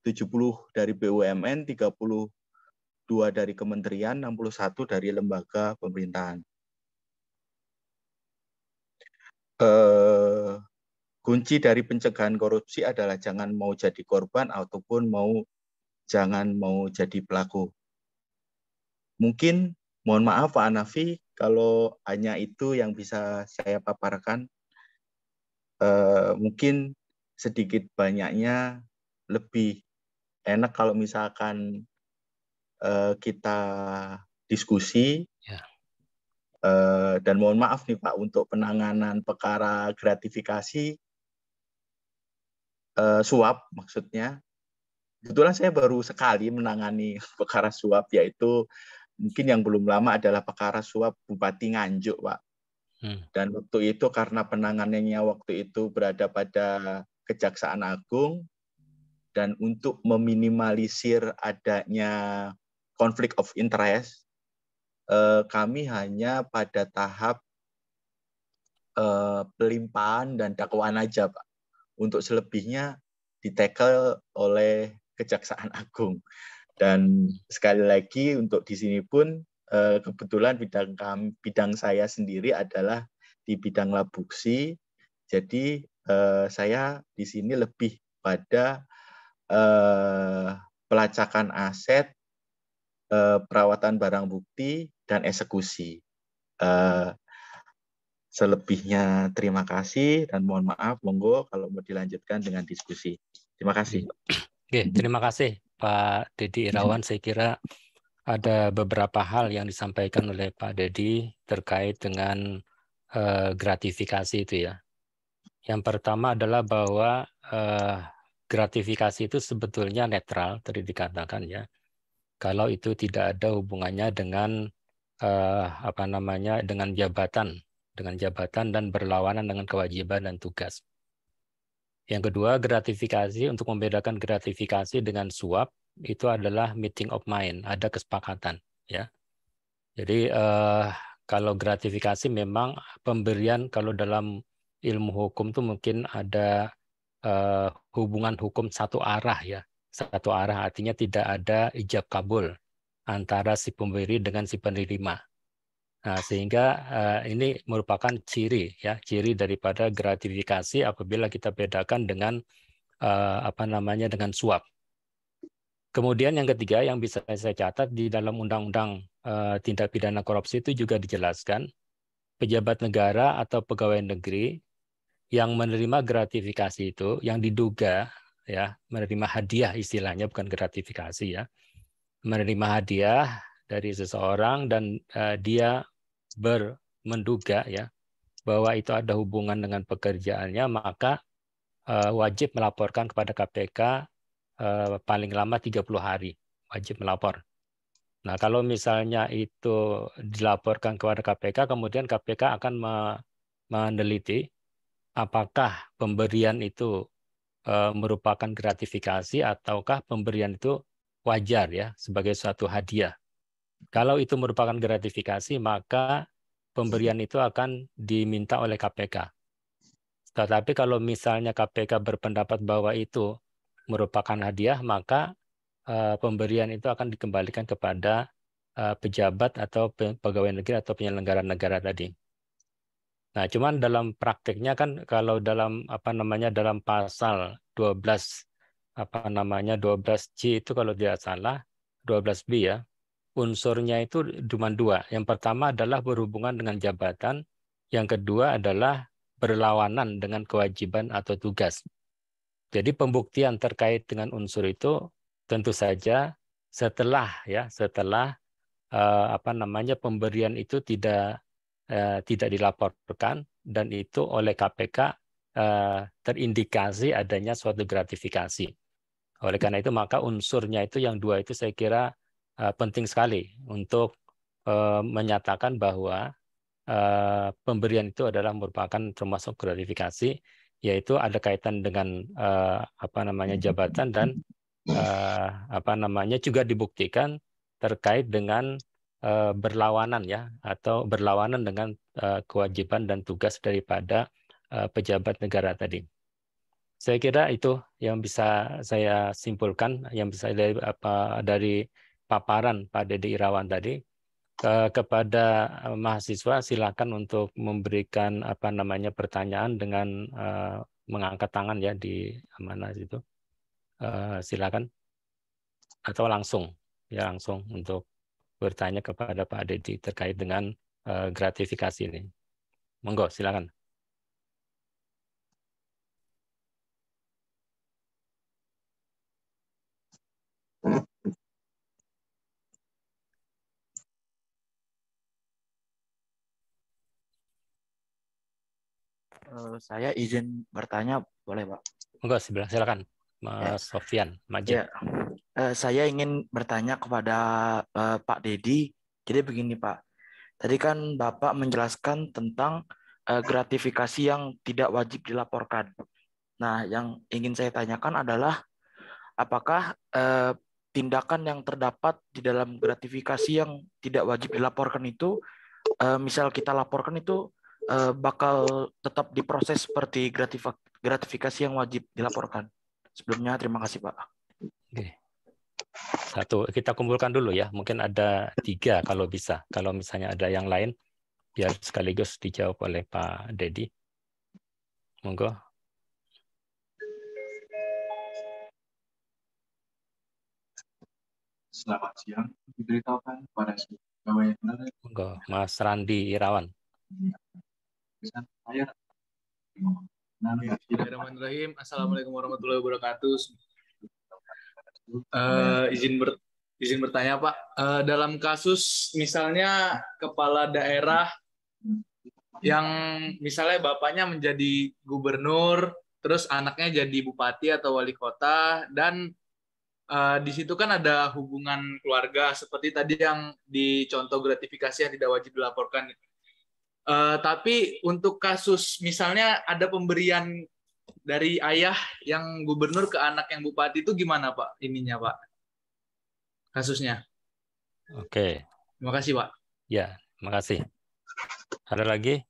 D: 70 dari BUMN, 32 dari kementerian, 61 dari lembaga pemerintahan. Kunci dari pencegahan korupsi adalah jangan mau jadi korban ataupun jangan mau jadi pelaku. Mungkin mohon maaf Pak Hanafi kalau hanya itu yang bisa saya paparkan. Mungkin sedikit banyaknya lebih enak kalau misalkan kita diskusi. Ya. Dan mohon maaf nih Pak untuk penanganan perkara gratifikasi suap maksudnya. Kebetulan saya baru sekali menangani perkara suap, yaitu mungkin yang belum lama adalah perkara suap Bupati Nganjuk Pak. Dan waktu itu karena penanganannya waktu itu berada pada Kejaksaan Agung dan untuk meminimalisir adanya konflik of interest, kami hanya pada tahap pelimpahan dan dakwaan aja, Pak. Untuk selebihnya ditackle oleh Kejaksaan Agung. Dan sekali lagi untuk di sini pun kebetulan bidang saya sendiri adalah di bidang labuksi. Jadi saya di sini lebih pada pelacakan aset, perawatan barang bukti, dan eksekusi. Selebihnya terima kasih dan mohon maaf, monggo kalau mau dilanjutkan dengan diskusi. Terima kasih.
B: Oke, terima kasih Pak Dedi Irawan. Saya kira ada beberapa hal yang disampaikan oleh Pak Dedi terkait dengan gratifikasi itu ya. Yang pertama adalah bahwa gratifikasi itu sebetulnya netral, tadi dikatakan ya. Kalau itu tidak ada hubungannya dengan dengan jabatan dan berlawanan dengan kewajiban dan tugas. Yang kedua, gratifikasi, untuk membedakan gratifikasi dengan suap itu adalah meeting of mind, ada kesepakatan ya. Jadi kalau gratifikasi memang pemberian, kalau dalam ilmu hukum itu mungkin ada hubungan hukum satu arah ya. Satu arah artinya tidak ada ijab kabul antara si pemberi dengan si penerima. Nah, sehingga ini merupakan ciri daripada gratifikasi apabila kita bedakan dengan dengan suap. Kemudian yang ketiga yang bisa saya catat di dalam Undang-Undang Tindak Pidana Korupsi itu juga dijelaskan pejabat negara atau pegawai negeri yang menerima gratifikasi itu, yang diduga ya menerima hadiah, istilahnya bukan gratifikasi ya, menerima hadiah dari seseorang dan dia menduga ya bahwa itu ada hubungan dengan pekerjaannya, maka wajib melaporkan kepada KPK paling lama 30 hari, wajib melapor. Nah, kalau misalnya itu dilaporkan kepada KPK, kemudian KPK akan meneliti apakah pemberian itu merupakan gratifikasi ataukah pemberian itu wajar ya sebagai suatu hadiah. Kalau itu merupakan gratifikasi, maka pemberian itu akan diminta oleh KPK. Tetapi kalau misalnya KPK berpendapat bahwa itu merupakan hadiah, maka pemberian itu akan dikembalikan kepada pejabat atau pegawai negeri atau penyelenggara negara tadi. Nah, cuman dalam praktiknya kan kalau dalam dalam pasal 12C itu kalau tidak salah 12B ya, unsurnya itu cuma dua. Yang pertama adalah berhubungan dengan jabatan, yang kedua adalah berlawanan dengan kewajiban atau tugas. Jadi pembuktian terkait dengan unsur itu tentu saja setelah pemberian itu tidak dilaporkan dan itu oleh KPK terindikasi adanya suatu gratifikasi. Oleh karena itu maka unsurnya itu yang dua itu saya kira penting sekali untuk menyatakan bahwa pemberian itu adalah merupakan termasuk gratifikasi, yaitu ada kaitan dengan jabatan dan juga dibuktikan terkait dengan berlawanan ya atau berlawanan dengan kewajiban dan tugas daripada pejabat negara tadi. Saya kira itu yang bisa saya simpulkan, yang bisa dari paparan Pak Dedi Irawan tadi. Kepada mahasiswa silakan untuk memberikan pertanyaan dengan mengangkat tangan ya di mana situ. Silakan atau langsung untuk bertanya kepada Pak Dedi terkait dengan gratifikasi ini. Monggo, silakan.
F: Saya izin bertanya, boleh Pak?
B: Monggo, silakan, Mas Sofyan Majid.
F: Ya. Saya ingin bertanya kepada Pak Dedi. Jadi begini Pak, tadi kan Bapak menjelaskan tentang gratifikasi yang tidak wajib dilaporkan. Nah, yang ingin saya tanyakan adalah apakah tindakan yang terdapat di dalam gratifikasi yang tidak wajib dilaporkan itu, misal kita laporkan itu bakal tetap diproses seperti gratifikasi yang wajib dilaporkan. Sebelumnya terima kasih Pak.
B: Oke. Satu, kita kumpulkan dulu ya. Mungkin ada 3 kalau bisa. Kalau misalnya ada yang lain, biar sekaligus dijawab oleh Pak Dedi. Monggo.
G: Selamat siang. Diberitahukan pada pegawai yang benar.
B: Monggo, Mas Randi Irawan.
G: Saya
H: Bismillahirrahmanirrahim. Assalamualaikum warahmatullahi wabarakatuh. Izin bertanya Pak, dalam kasus misalnya kepala daerah yang misalnya bapaknya menjadi gubernur, terus anaknya jadi bupati atau wali kota, dan di situ kan ada hubungan keluarga seperti tadi yang di contoh gratifikasi yang tidak wajib dilaporkan. Tapi untuk kasus misalnya ada pemberian dari ayah yang gubernur ke anak yang bupati itu gimana Pak ininya Pak? Kasusnya.
B: Oke.
H: Terima kasih Pak.
B: Ya, terima kasih. Ada lagi?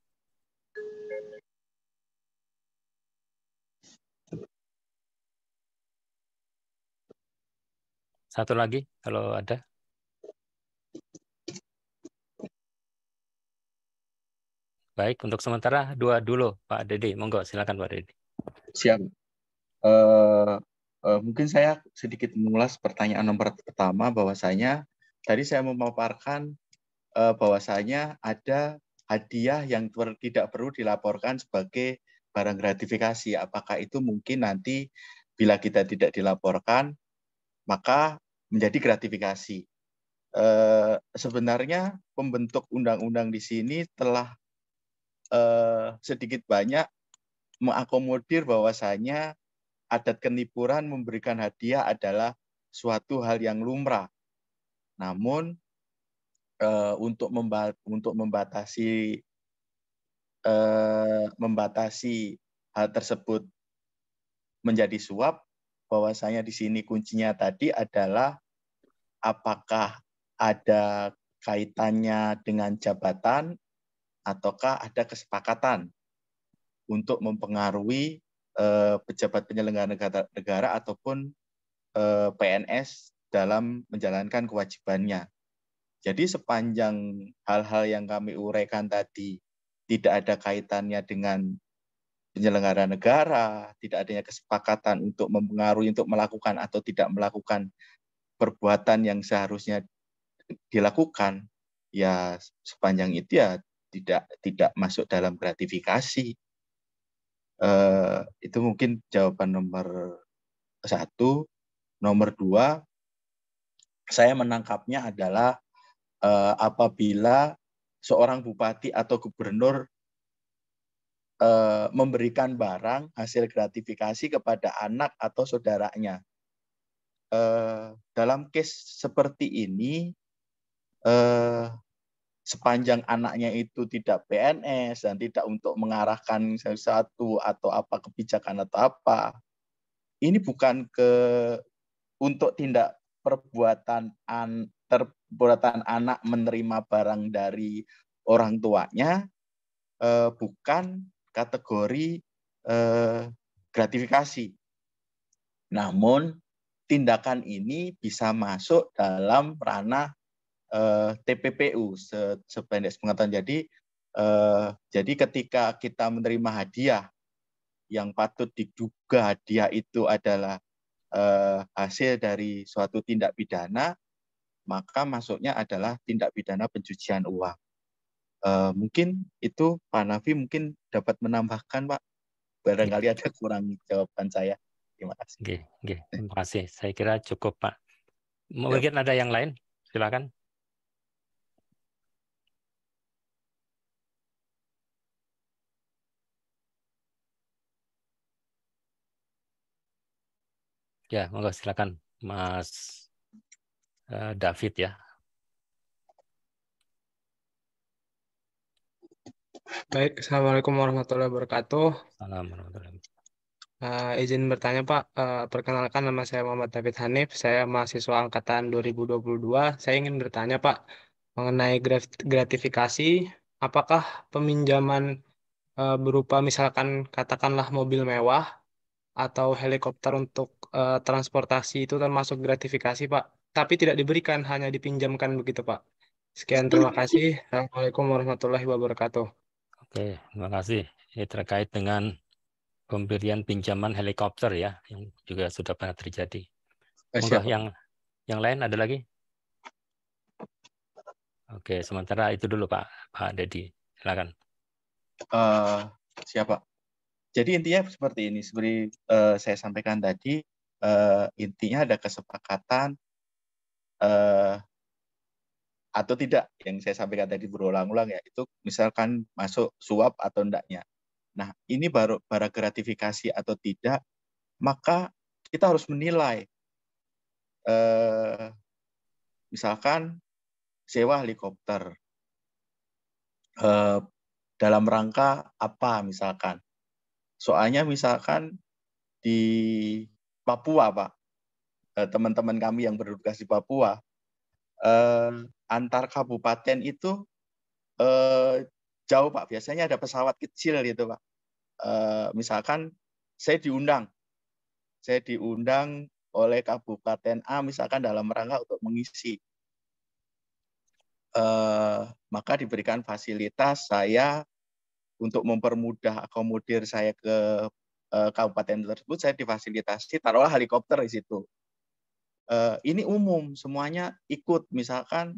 B: Satu lagi kalau ada. Baik, untuk sementara 2 dulu, Pak Dedi. Monggo, silakan Pak Dedi.
D: Siap. Mungkin saya sedikit mengulas pertanyaan nomor pertama, bahwasanya tadi saya memaparkan bahwasanya ada hadiah yang tidak perlu dilaporkan sebagai barang gratifikasi. Apakah itu mungkin nanti bila kita tidak dilaporkan, maka menjadi gratifikasi. Sebenarnya pembentuk undang-undang di sini telah sedikit banyak mengakomodir bahwasanya adat kenipuran memberikan hadiah adalah suatu hal yang lumrah. Namun untuk membatasi hal tersebut menjadi suap, bahwasanya di sini kuncinya tadi adalah apakah ada kaitannya dengan jabatan ataukah ada kesepakatan untuk mempengaruhi pejabat penyelenggara negara ataupun PNS dalam menjalankan kewajibannya. Jadi sepanjang hal-hal yang kami uraikan tadi tidak ada kaitannya dengan penyelenggara negara, tidak adanya kesepakatan untuk mempengaruhi untuk melakukan atau tidak melakukan perbuatan yang seharusnya dilakukan, ya sepanjang itu ya tidak masuk dalam gratifikasi. Itu mungkin jawaban nomor 1. Nomor 2, saya menangkapnya adalah apabila seorang bupati atau gubernur memberikan barang hasil gratifikasi kepada anak atau saudaranya. Dalam case seperti ini, sepanjang anaknya itu tidak PNS dan tidak untuk mengarahkan sesuatu atau apa kebijakan atau apa, ini bukan untuk tindak perbuatan anak menerima barang dari orang tuanya, bukan kategori gratifikasi. Namun tindakan ini bisa masuk dalam ranah TPPU sependek pengetahuan. Jadi ketika kita menerima hadiah yang patut diduga hadiah itu adalah hasil dari suatu tindak pidana, maka masuknya adalah tindak pidana pencucian uang. Mungkin itu Pak Nafi mungkin dapat menambahkan Pak. Barangkali ada kurang jawaban saya. Terima kasih.
B: Terima kasih. Saya kira cukup Pak. Mungkin ada yang lain? Silakan. Ya, monggo silakan Mas David ya.
I: Baik, Assalamualaikum warahmatullahi wabarakatuh.
B: Assalamualaikum.
I: Izin bertanya Pak, perkenalkan nama saya Muhammad David Hanif, saya mahasiswa angkatan 2022. Saya ingin bertanya Pak, mengenai gratifikasi, apakah peminjaman berupa misalkan katakanlah mobil mewah atau helikopter untuk transportasi itu termasuk gratifikasi Pak, tapi tidak diberikan, hanya dipinjamkan begitu Pak. Sekian, terima kasih. Assalamualaikum warahmatullahi wabarakatuh.
B: Oke, terima kasih. Ini terkait dengan pemberian pinjaman helikopter ya, yang juga sudah pernah terjadi. Monggo yang lain ada lagi? Oke, sementara itu dulu Pak Dedi, silakan.
D: Siapa? Jadi intinya seperti ini. Seperti saya sampaikan tadi, intinya ada kesepakatan atau tidak yang saya sampaikan tadi berulang-ulang ya. Itu misalkan masuk suap atau enggaknya. Nah, ini baru gratifikasi atau tidak, maka kita harus menilai. Misalkan sewa helikopter dalam rangka apa misalkan. Soalnya misalkan di Papua, Pak, teman-teman kami yang bertugas di Papua, antar kabupaten itu jauh, Pak. Biasanya ada pesawat kecil gitu, Pak. Misalkan saya diundang oleh Kabupaten A misalkan dalam rangka untuk mengisi. Maka diberikan fasilitas saya untuk mempermudah akomodir saya ke kabupaten tersebut, saya difasilitasi, taruhlah helikopter di situ. Ini umum, semuanya ikut misalkan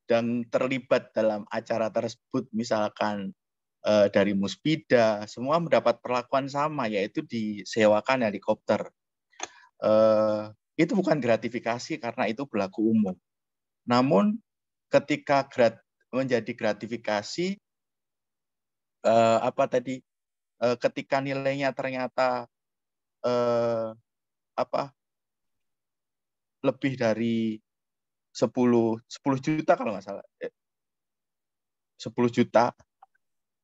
D: dan terlibat dalam acara tersebut, misalkan dari Muspida, semua mendapat perlakuan sama, yaitu disewakan helikopter. Itu bukan gratifikasi karena itu berlaku umum. Namun ketika menjadi gratifikasi, ketika nilainya ternyata lebih dari 10 juta kalau nggak salah, 10 juta,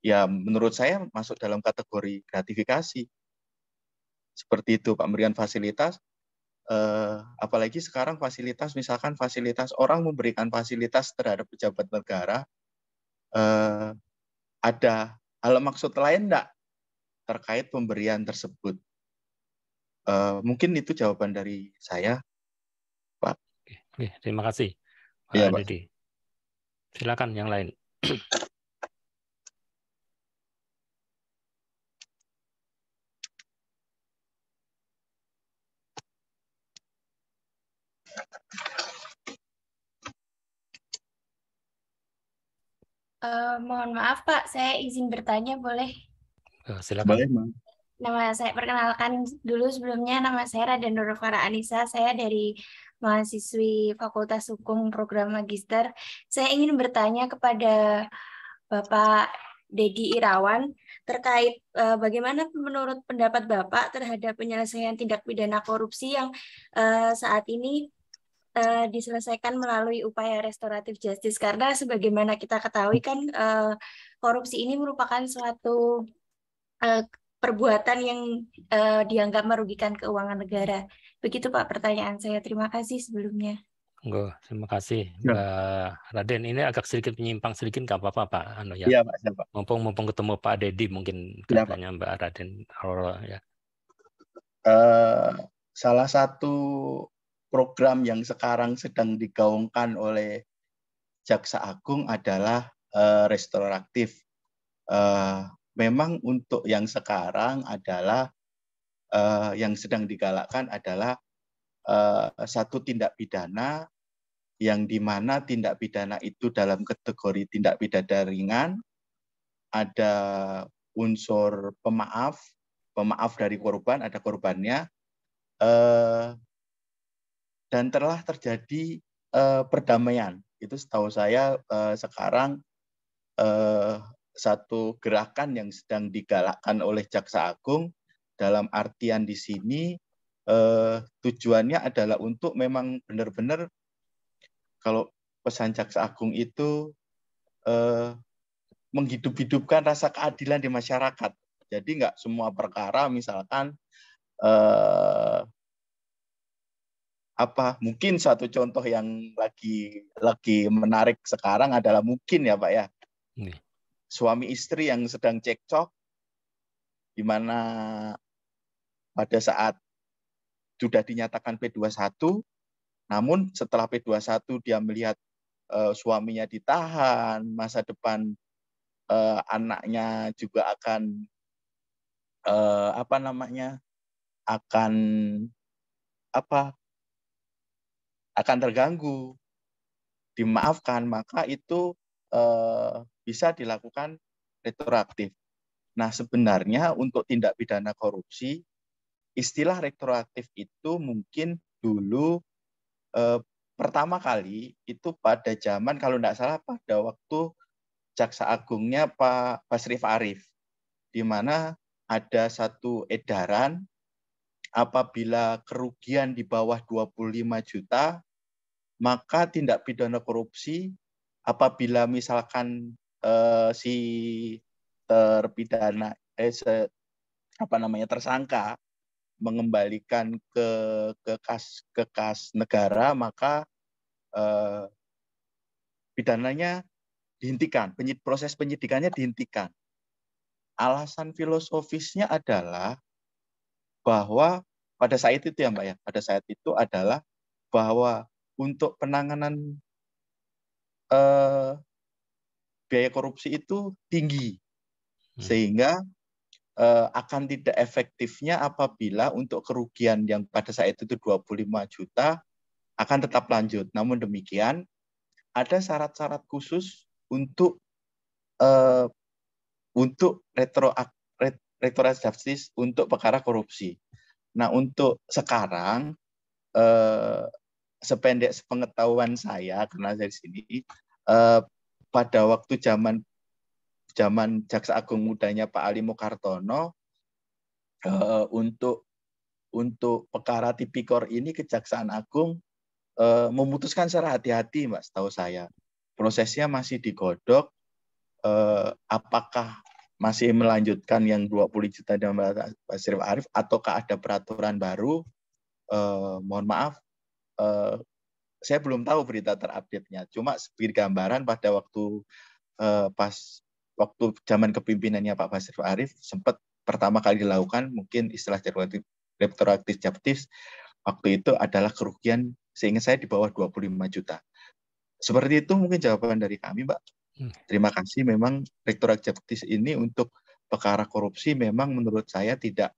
D: ya menurut saya masuk dalam kategori gratifikasi. Seperti itu, Pak, pemberian fasilitas. Apalagi sekarang fasilitas, misalkan fasilitas orang memberikan fasilitas terhadap pejabat negara, ada hal maksud lain enggak terkait pemberian tersebut? Mungkin itu jawaban dari saya, Pak.
B: Oke, terima kasih, Pak
D: Ya,
B: Dedi. Silakan yang lain.
J: Mohon maaf Pak, saya izin bertanya boleh?
B: Silakan.
D: Boleh, Ma.
J: Nama saya, perkenalkan dulu sebelumnya, nama saya Raden Nurfara Anissa, saya dari mahasiswi Fakultas Hukum Program Magister. Saya ingin bertanya kepada Bapak Dedi Irawan terkait bagaimana menurut pendapat Bapak terhadap penyelesaian tindak pidana korupsi yang saat ini diselesaikan melalui upaya restoratif justice, karena sebagaimana kita ketahui kan korupsi ini merupakan suatu perbuatan yang dianggap merugikan keuangan negara. Begitu Pak pertanyaan saya. Terima kasih sebelumnya.
B: Terima kasih, Mbak Raden. Ini agak sedikit menyimpang sedikit, nggak apa-apa Pak. Ya.
D: Iya, Pak. Siapa?
B: Mumpung ketemu Pak Dedi, mungkin katanya Mbak Raden. Ya.
D: Salah satu program yang sekarang sedang digaungkan oleh Jaksa Agung adalah restoratif. Memang untuk yang sekarang adalah yang sedang digalakkan adalah satu tindak pidana yang dimana tindak pidana itu dalam kategori tindak pidana ringan, ada unsur pemaaf dari korban, ada korbannya, dan telah terjadi perdamaian. Itu setahu saya sekarang satu gerakan yang sedang digalakkan oleh Jaksa Agung, dalam artian di sini tujuannya adalah untuk memang benar-benar, kalau pesan Jaksa Agung itu menghidup-hidupkan rasa keadilan di masyarakat. Jadi nggak semua perkara misalkan mungkin satu contoh yang lagi menarik sekarang adalah mungkin ya Pak ya, suami istri yang sedang cekcok, di mana pada saat sudah dinyatakan P21, namun setelah P21 dia melihat suaminya ditahan, masa depan anaknya juga akan akan terganggu, dimaafkan, maka itu bisa dilakukan retroaktif. Nah, sebenarnya untuk tindak pidana korupsi, istilah retroaktif itu mungkin dulu pertama kali itu pada zaman, kalau tidak salah pada waktu Jaksa Agungnya Pak Basrif Arif, di mana ada satu edaran apabila kerugian di bawah 25 juta, maka tindak pidana korupsi apabila misalkan si terpidana tersangka mengembalikan ke kas negara, maka pidananya dihentikan, proses penyidikannya dihentikan. Alasan filosofisnya adalah bahwa pada saat itu ya Mbak ya, pada saat itu adalah bahwa untuk penanganan biaya korupsi itu tinggi, sehingga akan tidak efektifnya apabila untuk kerugian yang pada saat itu 25 juta akan tetap lanjut. Namun demikian, ada syarat-syarat khusus untuk restoratif justice untuk perkara korupsi. Nah, untuk sekarang sependek sepengetahuan saya, karena dari sini pada waktu zaman Jaksa Agung mudanya Pak Ali Mukartono, untuk perkara tipikor ini Kejaksaan Agung memutuskan secara hati-hati, Mbak, setahu saya. Prosesnya masih digodok, apakah masih melanjutkan yang 20 juta dan Pak Basrif Arif, ataukah ada peraturan baru. Mohon maaf, saya belum tahu berita terupdate-nya. Cuma sebagai gambaran pada waktu waktu zaman kepimimpinannya Pak Basrif Arif sempat pertama kali dilakukan mungkin istilah retroaktif justice waktu itu adalah kerugian seingat saya di bawah 25 juta. Seperti itu mungkin jawaban dari kami, Mbak. Terima kasih. Memang retroaktif justice ini untuk perkara korupsi memang menurut saya tidak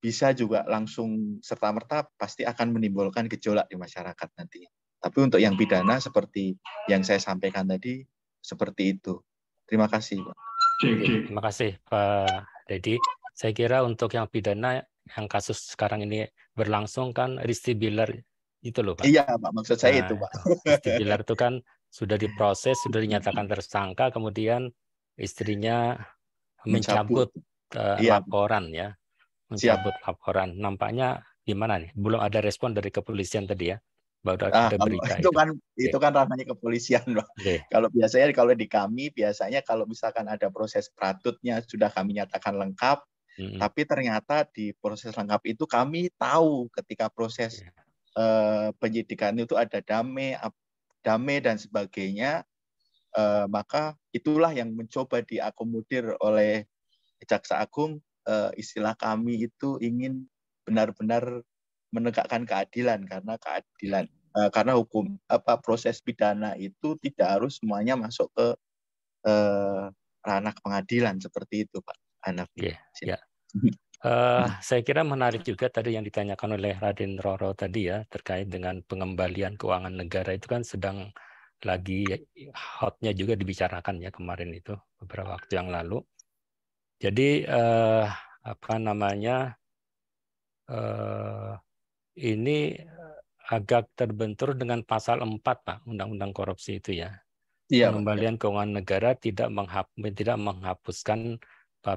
D: bisa juga langsung serta-merta pasti akan menimbulkan gejolak di masyarakat nantinya. Tapi untuk yang pidana seperti yang saya sampaikan tadi, seperti itu. Terima kasih, Pak.
B: Terima kasih, Pak Dedi. Saya kira untuk yang pidana, yang kasus sekarang ini berlangsung kan Rizky Bilar itu loh, Pak.
D: Iya, Pak. Maksud saya itu, Pak.
B: Rizky Bilar itu kan sudah diproses, sudah dinyatakan tersangka, kemudian istrinya mencabut laporan ya. Mencabut laporan. Nampaknya gimana nih? Belum ada respon dari kepolisian tadi ya? Baru ada berita
D: itu kan ranahnya kepolisian, Pak. Kalau biasanya kalau di kami biasanya kalau misalkan ada proses pratutnya sudah kami nyatakan lengkap, tapi ternyata di proses lengkap itu kami tahu ketika proses penyidikan itu ada damai dan sebagainya, maka itulah yang mencoba diakomodir oleh Jaksa Agung. Istilah kami itu ingin benar-benar menegakkan keadilan, karena hukum proses pidana itu tidak harus semuanya masuk ke ranah pengadilan seperti itu, Pak Hanafi.
B: Saya kira menarik juga tadi yang ditanyakan oleh Raden Roro tadi ya, terkait dengan pengembalian keuangan negara itu kan sedang lagi hotnya juga dibicarakan ya kemarin itu beberapa waktu yang lalu. Jadi ini agak terbentur dengan pasal 4 Pak Undang-Undang Korupsi itu ya. Pengembalian keuangan negara tidak menghapuskan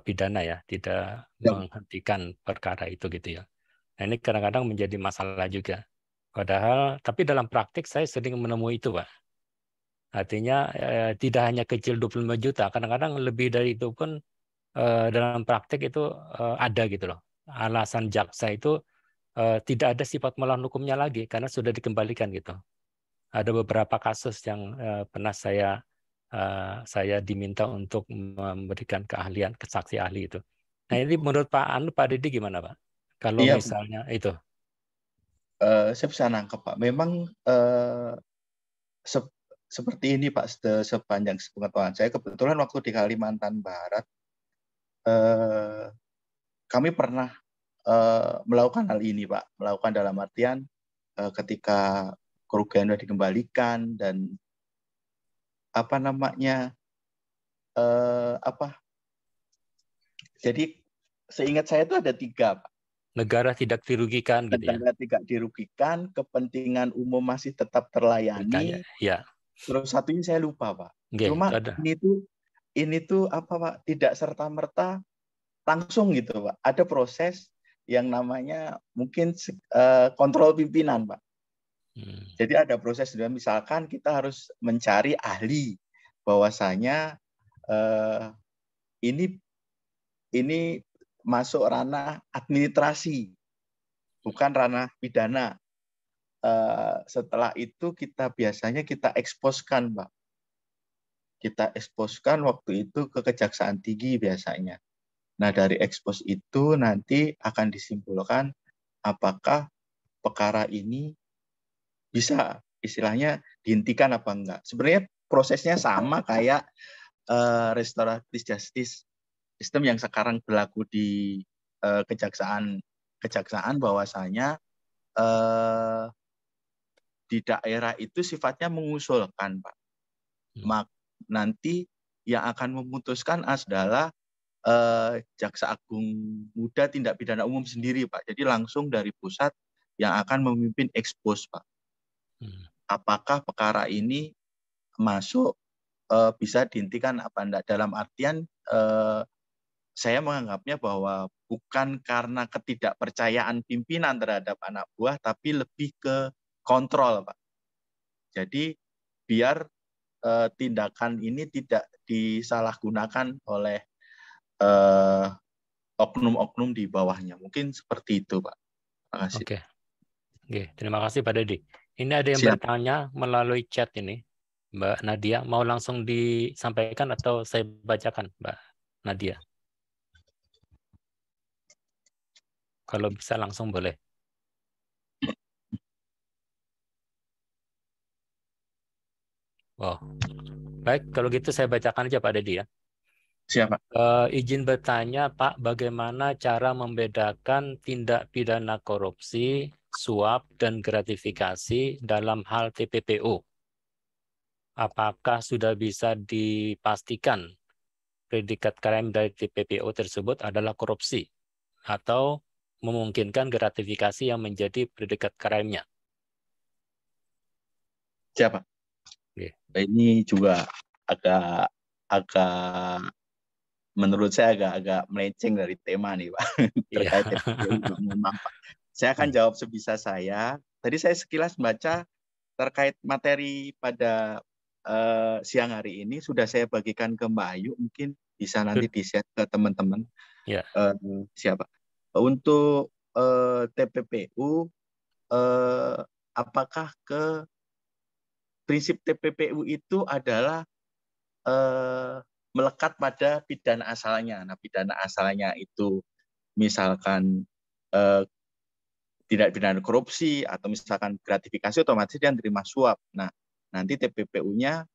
B: pidana ya, tidak menghentikan perkara itu gitu ya. Nah, ini kadang-kadang menjadi masalah juga. Padahal tapi dalam praktik saya sering menemui itu Pak. Artinya tidak hanya kecil 25 juta, kadang-kadang lebih dari itu pun dalam praktek itu ada gitu loh. Alasan jaksa itu tidak ada sifat melawan hukumnya lagi karena sudah dikembalikan gitu. Ada beberapa kasus yang pernah saya diminta untuk memberikan keahlian, kesaksi ahli itu. Nah ini menurut Pak Didi gimana Pak? Kalau
D: Iya,
B: misalnya itu.
D: Saya bisa nangkep Pak. Memang seperti ini Pak, sepanjang pengetahuan saya, kebetulan waktu di Kalimantan Barat, kami pernah melakukan hal ini Pak. Melakukan dalam artian ketika kerugian sudah dikembalikan dan apa namanya, jadi seingat saya itu ada 3 Pak.
B: Negara tidak dirugikan gitu ya.
D: Negara tidak dirugikan, kepentingan umum masih tetap terlayani.
B: Ya.
D: Terus satunya saya lupa Pak.
B: Okay,
D: Cuma ini tuh apa Pak? Tidak serta-merta langsung gitu Pak. Ada proses yang namanya mungkin kontrol pimpinan Pak. Jadi ada proses, misalkan kita harus mencari ahli bahwasanya ini masuk ranah administrasi, bukan ranah pidana. Setelah itu biasanya kita eksposkan, Pak. Kita eksposkan waktu itu ke Kejaksaan Tinggi biasanya. Nah, dari ekspos itu nanti akan disimpulkan apakah perkara ini bisa istilahnya dihentikan apa enggak. Sebenarnya prosesnya sama kayak restoratif justice sistem yang sekarang berlaku di kejaksaan bahwasanya di daerah itu sifatnya mengusulkan, Pak. Nanti yang akan memutuskan adalah Jaksa Agung Muda Tindak Pidana Umum sendiri, Pak. Jadi langsung dari pusat yang akan memimpin ekspos, Pak. Apakah perkara ini masuk bisa dihentikan apa enggak? Dalam artian saya menganggapnya bahwa bukan karena ketidakpercayaan pimpinan terhadap anak buah, tapi lebih ke kontrol, Pak. Jadi biar tindakan ini tidak disalahgunakan oleh oknum-oknum di bawahnya. Mungkin seperti itu, Pak. Terima kasih.
B: Oke, terima kasih Pak Dedi. Ini ada yang bertanya melalui chat ini. Mbak Nadia, mau langsung disampaikan atau saya bacakan, Mbak Nadia? Kalau bisa langsung boleh. Wow. Baik, kalau gitu saya bacakan aja Pak Dedi ya.
D: Siapa?
B: Izin bertanya Pak, bagaimana cara membedakan tindak pidana korupsi, suap, dan gratifikasi dalam hal TPPU? Apakah sudah bisa dipastikan predikat crime dari TPPU tersebut adalah korupsi atau memungkinkan gratifikasi yang menjadi predikat crime-nya?
D: Siapa? Ini juga agak menurut saya agak melenceng dari tema nih, Pak. Terkait TPPU. Saya akan jawab sebisa saya. Tadi saya sekilas baca terkait materi pada siang hari ini sudah saya bagikan ke Mbak Ayu, mungkin bisa nanti di-share ke teman-teman. Siapa? Untuk TPPU, apakah prinsip TPPU itu adalah melekat pada pidana asalnya. Nah, pidana asalnya itu misalkan tidak pidana korupsi atau misalkan gratifikasi, otomatis dia terima suap. Nah, nanti TPPU-nya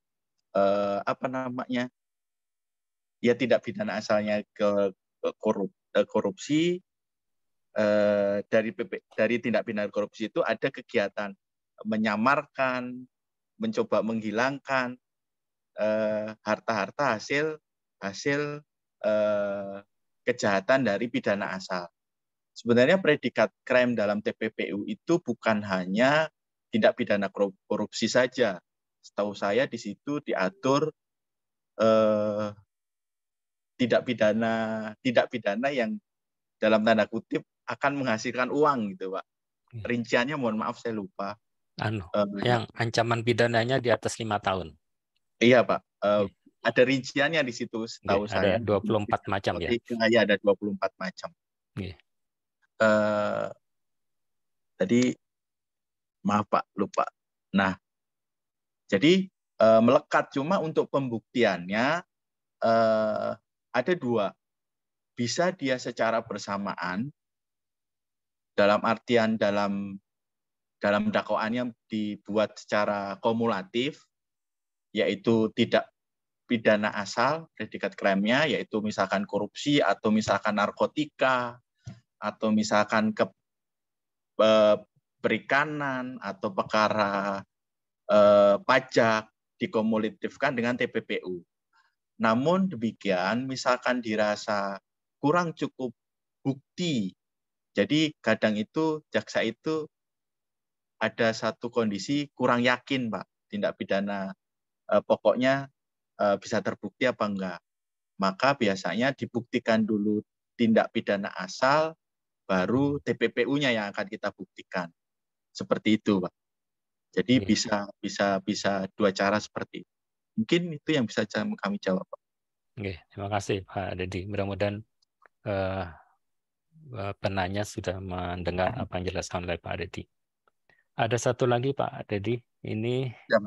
D: ya tidak pidana asalnya ke korupsi. Dari tindak pidana korupsi itu ada kegiatan menyamarkan, mencoba menghilangkan harta-harta hasil kejahatan dari pidana asal. Sebenarnya predikat crime dalam TPPU itu bukan hanya tindak pidana korupsi saja. Setahu saya di situ diatur tidak pidana yang dalam tanda kutip akan menghasilkan uang gitu, Pak. Rinciannya mohon maaf saya lupa.
B: Yang ancaman pidananya di atas 5 tahun.
D: Iya Pak, ada rinciannya di situ setahu
B: ada
D: saya.
B: 24 macam ya.
D: Iya, ada 24 macam. Tadi maaf Pak, lupa. Nah, jadi melekat, cuma untuk pembuktiannya ada dua. Bisa dia secara bersamaan, dalam artian dalam dakwaannya dibuat secara kumulatif, yaitu tidak pidana asal, predikat krimnya, yaitu misalkan korupsi, atau misalkan narkotika, atau misalkan perikanan, atau perkara pajak, dikumulatifkan dengan TPPU. Namun demikian, misalkan dirasa kurang cukup bukti, jadi kadang itu jaksa itu ada satu kondisi kurang yakin Pak, tindak pidana pokoknya bisa terbukti apa enggak. Maka biasanya dibuktikan dulu tindak pidana asal, baru TPPU-nya yang akan kita buktikan. Seperti itu, Pak. Jadi bisa dua cara seperti itu. Mungkin itu yang bisa kami jawab, Pak.
B: Oke, terima kasih Pak Dedi. Mudah-mudahan penanya sudah mendengar apa yang dijelaskan oleh Pak Dedi. Ada satu lagi Pak Dedi, ini ya,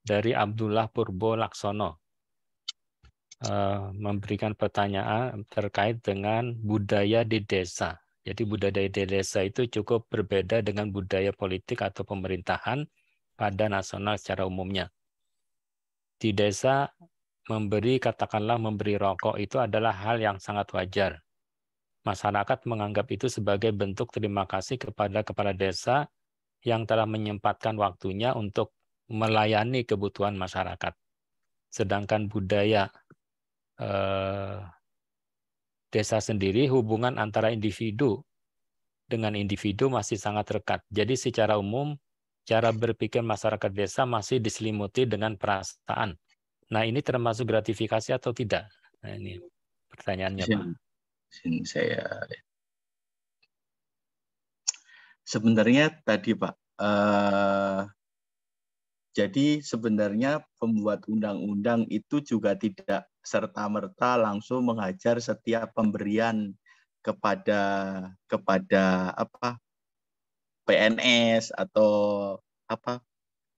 B: dari Abdullah Purbo Laksono, memberikan pertanyaan terkait dengan budaya di desa. Jadi budaya di desa itu cukup berbeda dengan budaya politik atau pemerintahan pada nasional secara umumnya. Di desa katakanlah memberi rokok itu adalah hal yang sangat wajar. Masyarakat menganggap itu sebagai bentuk terima kasih kepada kepala desa yang telah menyempatkan waktunya untuk melayani kebutuhan masyarakat. Sedangkan budaya desa sendiri, hubungan antara individu dengan individu masih sangat rekat. Jadi secara umum, cara berpikir masyarakat desa masih diselimuti dengan perasaan. Nah, ini termasuk gratifikasi atau tidak? Nah, ini pertanyaannya, Pak.
D: Sebenarnya tadi, Pak, jadi sebenarnya pembuat undang-undang itu juga tidak serta-merta langsung menghajar setiap pemberian kepada PNS atau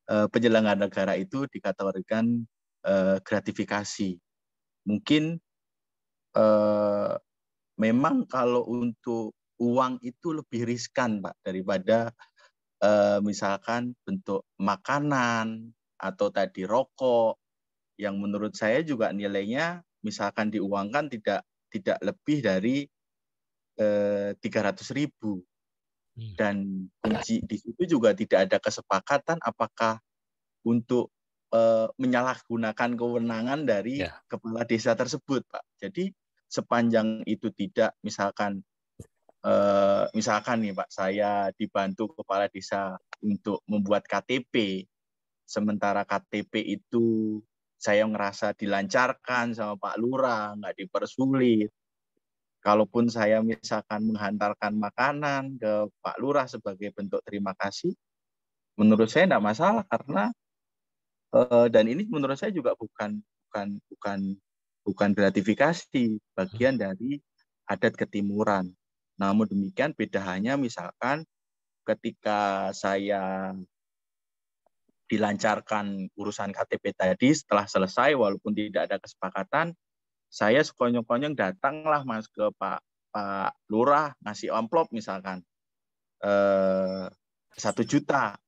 D: penyelenggara negara itu dikategorikan gratifikasi. Mungkin memang kalau untuk uang itu lebih riskan, Pak, daripada misalkan bentuk makanan atau tadi rokok, yang menurut saya juga nilainya misalkan diuangkan tidak lebih dari 300.000. Dan kunci di situ juga tidak ada kesepakatan apakah untuk menyalahgunakan kewenangan dari kepala desa tersebut, Pak. Jadi sepanjang itu tidak, misalkan nih Pak, saya dibantu kepala desa untuk membuat KTP, sementara KTP itu saya ngerasa dilancarkan sama Pak Lurah, nggak dipersulit. Kalaupun saya misalkan menghantarkan makanan ke Pak Lurah sebagai bentuk terima kasih, menurut saya tidak masalah, karena dan ini menurut saya juga bukan gratifikasi, bagian dari adat ketimuran. Namun demikian bedanya misalkan ketika saya dilancarkan urusan KTP tadi, setelah selesai walaupun tidak ada kesepakatan, saya sekonyong-konyong datanglah Mas ke Pak Lurah ngasih amplop misalkan 1 juta.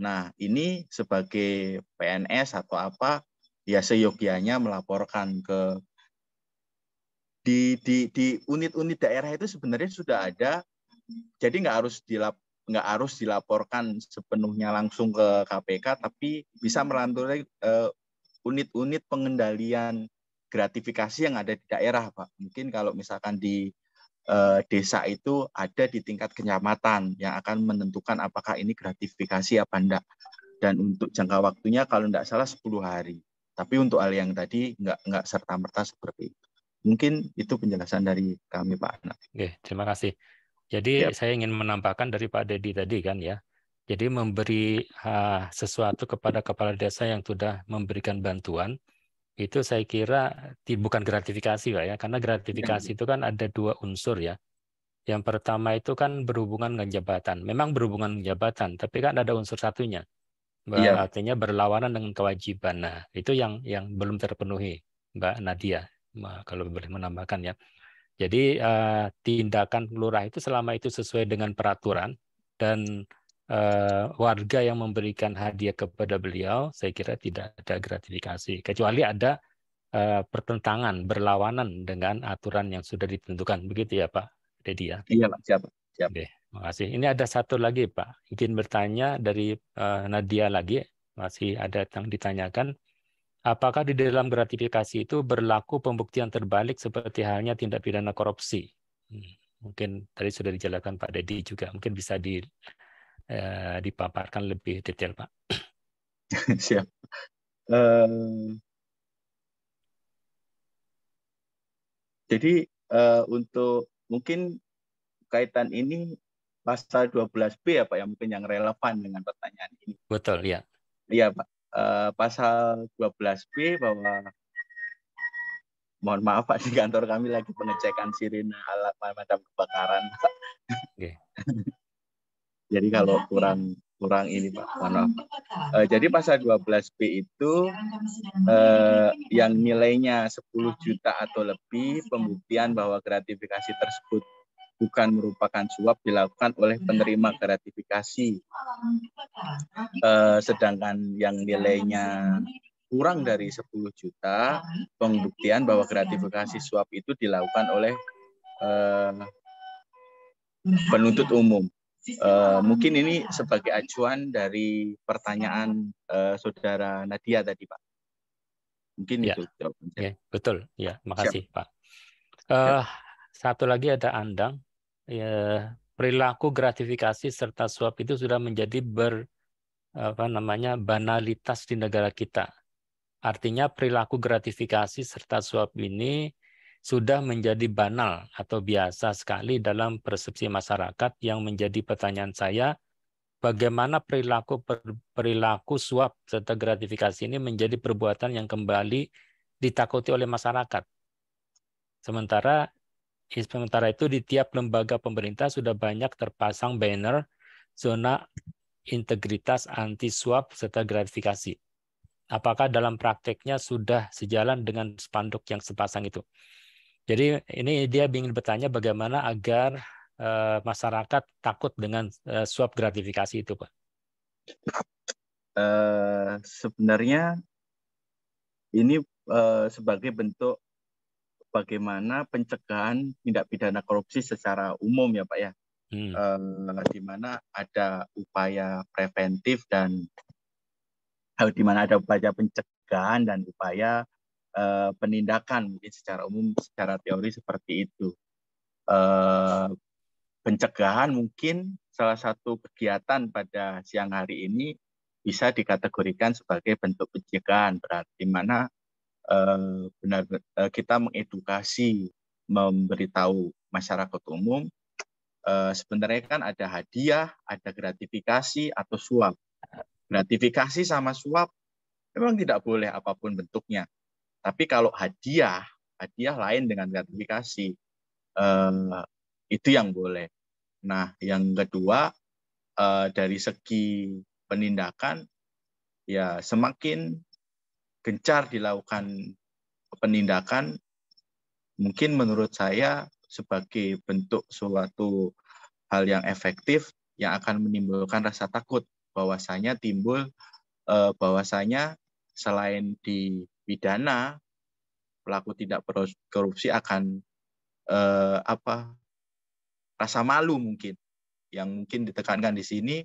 D: Nah, ini sebagai PNS atau apa, ya seyogianya melaporkan ke di unit-unit daerah itu sebenarnya sudah ada, jadi nggak harus dilaporkan sepenuhnya langsung ke KPK, tapi bisa melalui unit-unit pengendalian gratifikasi yang ada di daerah, Pak. Mungkin kalau misalkan di desa itu ada di tingkat kecamatan yang akan menentukan apakah ini gratifikasi apa enggak. Dan untuk jangka waktunya kalau enggak salah 10 hari. Tapi untuk hal yang tadi enggak serta-merta seperti itu. Mungkin itu penjelasan dari kami, Pak Anak.
B: Oke, terima kasih. Jadi saya ingin menambahkan dari Pak Dedi tadi kan ya. Jadi memberi sesuatu kepada kepala desa yang sudah memberikan bantuan, itu saya kira bukan gratifikasi Pak ya, karena gratifikasi itu kan ada dua unsur ya. Yang pertama itu kan berhubungan dengan jabatan. Memang berhubungan dengan jabatan, tapi kan ada unsur satunya. Artinya berlawanan dengan kewajiban. Nah, itu yang belum terpenuhi, Mbak Nadia, kalau boleh menambahkan ya. Jadi tindakan lurah itu selama itu sesuai dengan peraturan dan warga yang memberikan hadiah kepada beliau, saya kira tidak ada gratifikasi. Kecuali ada pertentangan, berlawanan dengan aturan yang sudah ditentukan. Begitu ya Pak Dedi ya?
D: Iya Pak, siap.
B: Oke, makasih. Ini ada satu lagi Pak, izin bertanya dari Nadia lagi, masih ada yang ditanyakan. Apakah di dalam gratifikasi itu berlaku pembuktian terbalik seperti halnya tindak pidana korupsi? Mungkin tadi sudah dijelaskan Pak Dedi juga, mungkin bisa dipaparkan lebih detail Pak.
D: Siap. Jadi untuk mungkin kaitan ini pasal 12B ya Pak ya, mungkin yang relevan dengan pertanyaan ini.
B: Betul ya.
D: Iya Pak. Pasal 12B bahwa, mohon maaf Pak, di kantor kami lagi pengecekan sirine alat pemadam kebakaran Pak.
B: Okay.
D: Jadi kalau kurang ini Pak, mohon maaf. Jadi pasal 12B itu yang nilainya 10 juta atau lebih, pembuktian bahwa gratifikasi tersebut bukan merupakan suap dilakukan oleh penerima gratifikasi. Sedangkan yang nilainya kurang dari 10 juta, pembuktian bahwa gratifikasi suap itu dilakukan oleh penuntut umum. Mungkin ini sebagai acuan dari pertanyaan Saudara Nadia tadi Pak. Mungkin
B: ya.
D: itu jawaban saya.
B: Ya, betul. Ya, makasih Pak. Satu lagi ada Andang. Ya, perilaku gratifikasi serta suap itu sudah menjadi banalitas di negara kita. Artinya perilaku gratifikasi serta suap ini sudah menjadi banal atau biasa sekali dalam persepsi masyarakat, yang menjadi pertanyaan saya, bagaimana perilaku suap serta gratifikasi ini menjadi perbuatan yang kembali ditakuti oleh masyarakat. Sementara itu di tiap lembaga pemerintah sudah banyak terpasang banner zona integritas anti suap serta gratifikasi. Apakah dalam prakteknya sudah sejalan dengan spanduk yang sepasang itu? Jadi ini dia ingin bertanya bagaimana agar masyarakat takut dengan suap gratifikasi itu, Pak.
D: Sebenarnya ini sebagai bentuk bagaimana pencegahan tindak pidana korupsi secara umum ya Pak ya. Di mana ada upaya preventif dan di mana ada upaya pencegahan dan upaya penindakan, mungkin secara umum, secara teori seperti itu. Pencegahan mungkin salah satu kegiatan pada siang hari ini bisa dikategorikan sebagai bentuk pencegahan, berarti mana kita mengedukasi, memberitahu masyarakat umum sebenarnya kan ada hadiah, ada gratifikasi atau suap. Gratifikasi sama suap memang tidak boleh apapun bentuknya. Tapi kalau hadiah lain dengan gratifikasi, itu yang boleh. Nah, yang kedua, dari segi penindakan, ya semakin gencar dilakukan penindakan, mungkin menurut saya sebagai bentuk suatu hal yang efektif yang akan menimbulkan rasa takut bahwasanya bahwasanya selain dipidana, pelaku tidak korupsi akan rasa malu mungkin yang mungkin ditekankan di sini,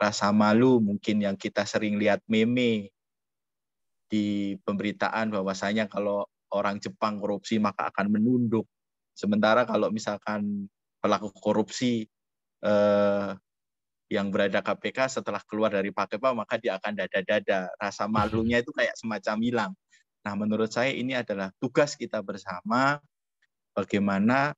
D: rasa malu mungkin yang kita sering lihat meme di pemberitaan bahwasanya kalau orang Jepang korupsi maka akan menunduk, sementara kalau misalkan pelaku korupsi yang berada KPK setelah keluar dari KPK maka dia akan dada-dada, rasa malunya itu kayak semacam hilang. Nah, menurut saya ini adalah tugas kita bersama, bagaimana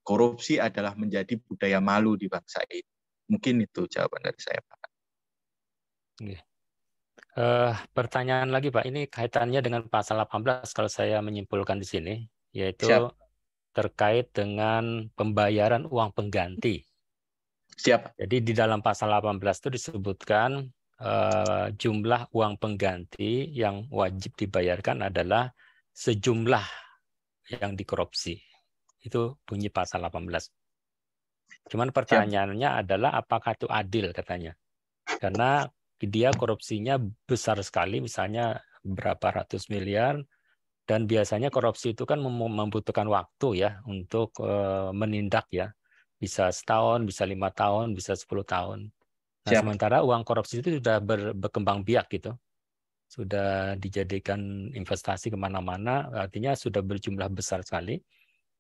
D: korupsi adalah menjadi budaya malu di bangsa ini. Mungkin itu jawaban dari saya, Pak.
B: Oke. Pertanyaan lagi, Pak. Ini kaitannya dengan pasal 18 kalau saya menyimpulkan di sini, yaitu
D: Siap.
B: terkait dengan pembayaran uang pengganti.
D: Siap.
B: Jadi di dalam pasal 18 itu disebutkan jumlah uang pengganti yang wajib dibayarkan adalah sejumlah yang dikorupsi. Itu bunyi pasal 18. Cuman pertanyaannya adalah apakah itu adil katanya. Karena dia korupsinya besar sekali, misalnya berapa ratus miliar, dan biasanya korupsi itu kan membutuhkan waktu ya untuk menindak ya. Bisa setahun, bisa 5 tahun, bisa 10 tahun. Nah,
D: Siap.
B: sementara uang korupsi itu sudah berkembang biak gitu. Sudah dijadikan investasi kemana-mana, artinya sudah berjumlah besar sekali.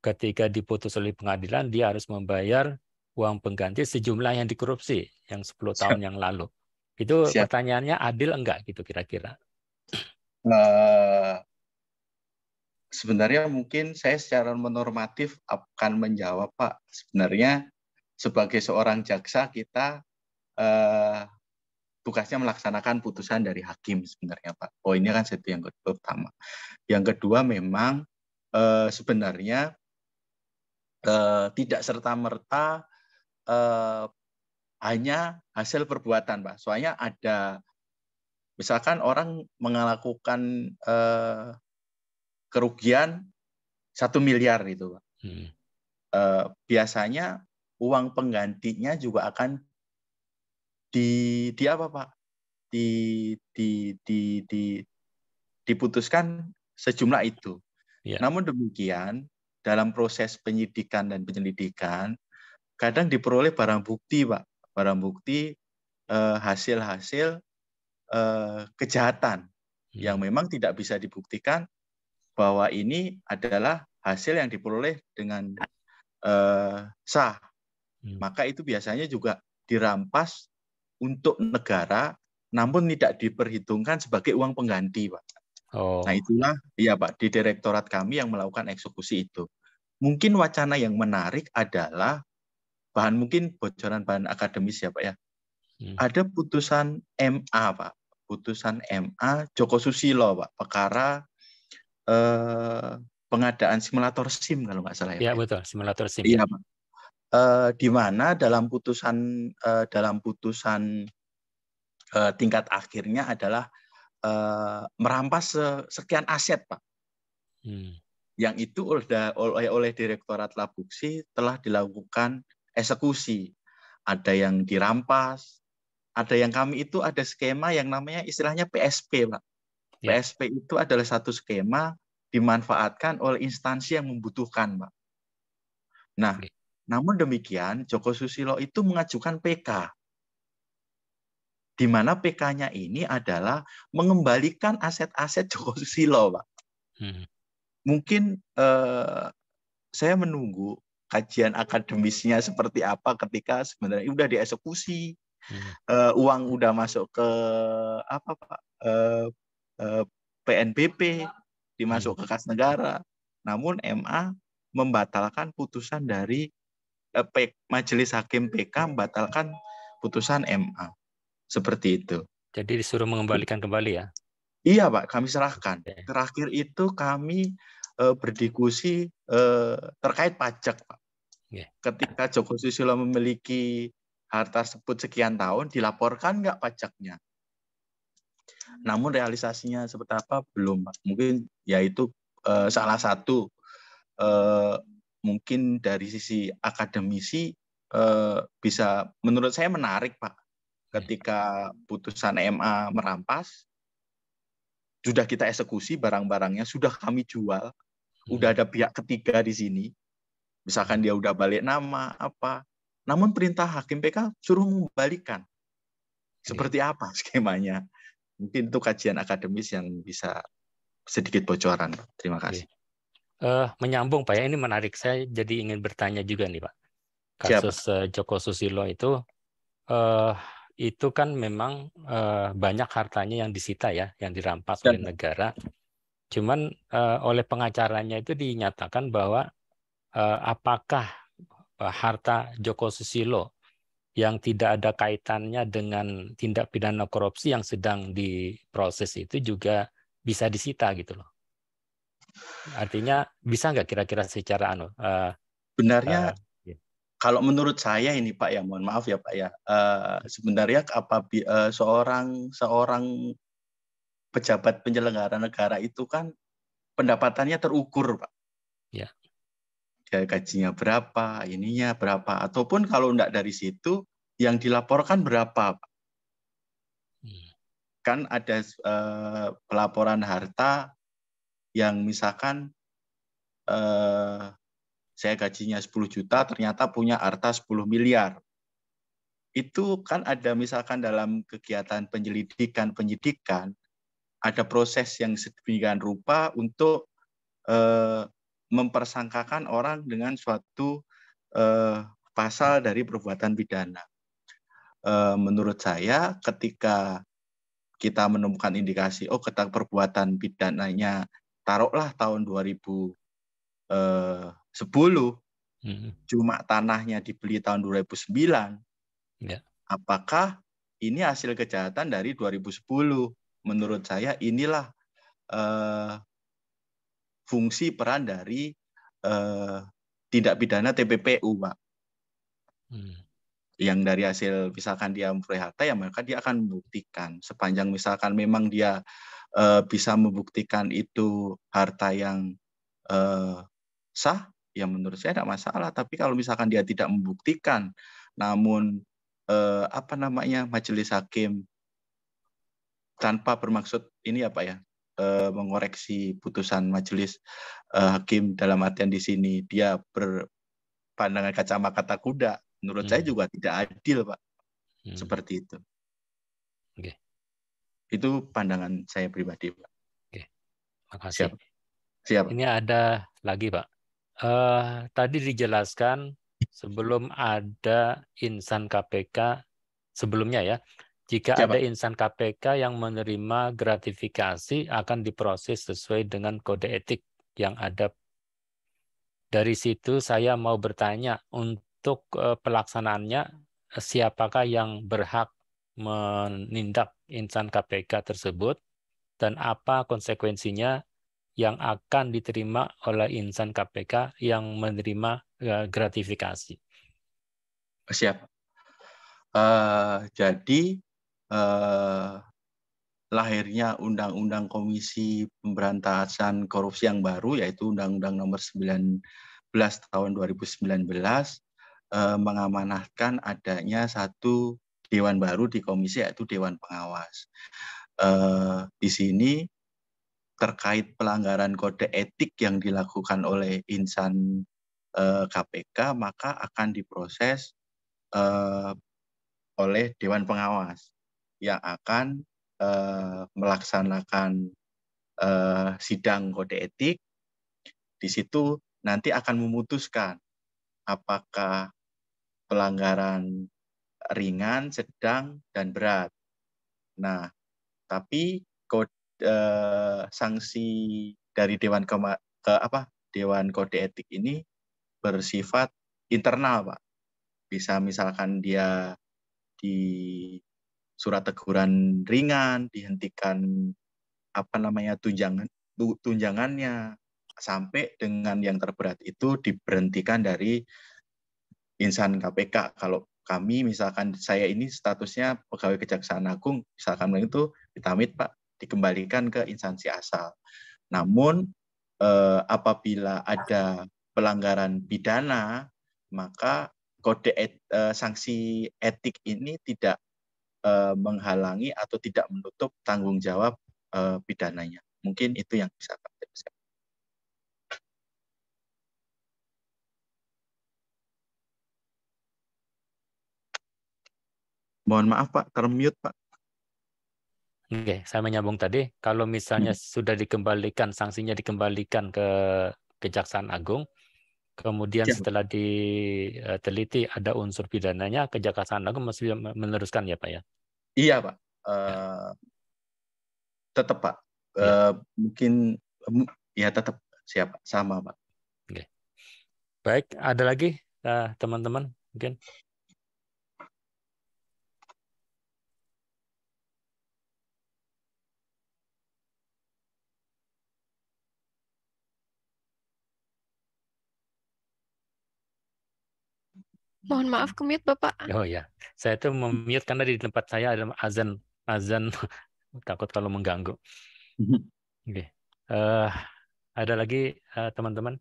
B: Ketika diputus oleh pengadilan, dia harus membayar uang pengganti sejumlah yang dikorupsi, yang 10 tahun yang lalu. Itu
D: Siap.
B: pertanyaannya adil enggak gitu kira-kira?
D: Sebenarnya mungkin saya secara normatif akan menjawab, Pak. Sebenarnya sebagai seorang jaksa kita tugasnya melaksanakan putusan dari hakim sebenarnya, Pak. Poinnya kan satu yang pertama. Yang kedua memang sebenarnya tidak serta-merta hanya hasil perbuatan, Pak. Soalnya ada, misalkan orang melakukan kerugian 1 miliar itu, Pak. Biasanya uang penggantinya juga akan diputuskan sejumlah itu.
B: Yeah.
D: Namun demikian, dalam proses penyidikan dan penyelidikan, kadang diperoleh barang bukti, Pak. Barang bukti hasil-hasil kejahatan yang memang tidak bisa dibuktikan bahwa ini adalah hasil yang diperoleh dengan sah. Maka itu biasanya juga dirampas untuk negara, namun tidak diperhitungkan sebagai uang pengganti, Pak. Nah itulah, ya Pak, di direktorat kami yang melakukan eksekusi itu. Mungkin wacana yang menarik adalah, mungkin bocoran bahan akademis ya Pak ya, ada putusan MA, Pak. Putusan MA Joko Susilo, Pak. Perkara pengadaan simulator SIM kalau nggak salah ya.
B: Iya betul, simulator SIM.
D: Iya, Pak. Di mana dalam putusan tingkat akhirnya adalah merampas sekian aset, Pak. Yang itu oleh Direktorat Labuksi telah dilakukan eksekusi. Ada yang dirampas, ada yang kami itu ada skema yang namanya istilahnya PSP, Pak. Yeah. PSP itu adalah satu skema dimanfaatkan oleh instansi yang membutuhkan, Pak. Nah, namun demikian Joko Susilo itu mengajukan PK, di mana PK-nya ini adalah mengembalikan aset-aset Joko Susilo, Pak. Mungkin saya menunggu kajian akademisnya seperti apa ketika sebenarnya udah dieksekusi, uang udah masuk ke apa Pak, PNBP, dimasuk ke kas negara. Namun MA membatalkan putusan dari Majelis Hakim PK membatalkan putusan MA. Seperti itu.
B: Jadi disuruh mengembalikan kembali ya?
D: Iya Pak, kami serahkan. Terakhir itu kami berdiskusi terkait pajak, Pak. Ketika Joko Susilo memiliki harta tersebut sekian tahun, dilaporkan nggak pajaknya? Namun realisasinya seperti apa belum, Pak. Mungkin yaitu salah satu mungkin dari sisi akademisi bisa menurut saya menarik, Pak. Ketika putusan MA merampas, sudah kita eksekusi barang-barangnya, sudah kami jual, udah ada pihak ketiga di sini, misalkan dia udah balik nama apa, namun perintah Hakim PK suruh mengembalikan. Seperti apa skemanya? Mungkin itu kajian akademis yang bisa sedikit bocoran. Terima kasih.
B: Menyambung Pak ya, ini menarik. Saya jadi ingin bertanya juga nih Pak. Kasus Joko Susilo itu kan memang banyak hartanya yang disita ya, yang dirampas oleh negara. Cuman oleh pengacaranya itu dinyatakan bahwa apakah harta Joko Susilo yang tidak ada kaitannya dengan tindak pidana korupsi yang sedang diproses itu juga bisa disita gitu loh. Artinya bisa nggak kira-kira secara
D: Sebenarnya
B: ya.
D: kalau menurut saya ini Pak ya, mohon maaf ya Pak ya, sebenarnya seorang pejabat penyelenggara negara itu kan pendapatannya terukur Pak.
B: Ya.
D: Gajinya berapa, ininya berapa, ataupun kalau enggak dari situ yang dilaporkan berapa Pak. Kan ada pelaporan harta yang misalkan saya gajinya 10 juta ternyata punya harta 10 miliar. Itu kan ada misalkan dalam kegiatan penyidikan ada proses yang sedemikian rupa untuk mempersangkakan orang dengan suatu pasal dari perbuatan pidana. Menurut saya ketika kita menemukan indikasi perbuatan pidananya taruhlah tahun 2010 cuma tanahnya dibeli tahun 2009, apakah ini hasil kejahatan dari 2010? Menurut saya inilah fungsi peran dari tindak pidana TPPU, Pak. Yang dari hasil misalkan dia memperoleh harta, ya maka dia akan membuktikan. Sepanjang misalkan memang dia bisa membuktikan itu harta yang sah, ya menurut saya tidak masalah. Tapi kalau misalkan dia tidak membuktikan, namun majelis hakim tanpa bermaksud ini mengoreksi putusan majelis hakim dalam artian di sini dia berpandangan kacamata kuda, menurut saya juga tidak adil, Pak. Seperti itu. Itu pandangan saya pribadi, Pak.
B: Makasih.
D: Siap.
B: Ini ada lagi, Pak. Tadi dijelaskan sebelum ada insan KPK sebelumnya ya, jika ada insan KPK yang menerima gratifikasi akan diproses sesuai dengan kode etik yang ada. Dari situ saya mau bertanya, untuk pelaksanaannya siapakah yang berhak menindak insan KPK tersebut dan apa konsekuensinya yang akan diterima oleh insan KPK yang menerima gratifikasi?
D: Siap. Jadi lahirnya Undang-Undang Komisi Pemberantasan Korupsi yang baru, yaitu Undang-Undang Nomor 19 Tahun 2019, mengamanahkan adanya satu dewan baru di komisi, yaitu Dewan Pengawas. Di sini terkait pelanggaran kode etik yang dilakukan oleh insan KPK, maka akan diproses oleh Dewan Pengawas yang akan melaksanakan sidang kode etik. Di situ nanti akan memutuskan apakah pelanggaran ringan, sedang, dan berat. Nah, tapi sanksi dari Dewan Kode Etik ini bersifat internal, Pak. Bisa misalkan dia di surat teguran ringan, dihentikan tunjangannya, sampai dengan yang terberat itu diberhentikan dari insan KPK. Kalau kami misalkan saya ini statusnya pegawai Kejaksaan Agung, misalkan itu ditamit, Pak, dikembalikan ke instansi asal. Namun apabila ada pelanggaran pidana, maka sanksi etik ini tidak menghalangi atau tidak menutup tanggung jawab pidananya. Mungkin itu yang bisa Pak jelaskan. Mohon maaf Pak, termute Pak.
B: Oke, saya menyambung tadi, kalau misalnya sudah dikembalikan, sanksinya dikembalikan ke Kejaksaan Agung, kemudian setelah diteliti ada unsur pidananya, Kejaksaan Agung masih meneruskan ya Pak ya?
D: Iya Pak, tetap Pak. Mungkin ya tetap siap sama Pak.
B: Oke. Baik, ada lagi teman-teman mungkin?
A: Mohon maaf ke-mute, Bapak.
B: Oh ya, saya tuh mute karena di tempat saya ada azan takut kalau mengganggu. Oke. Ada lagi teman-teman?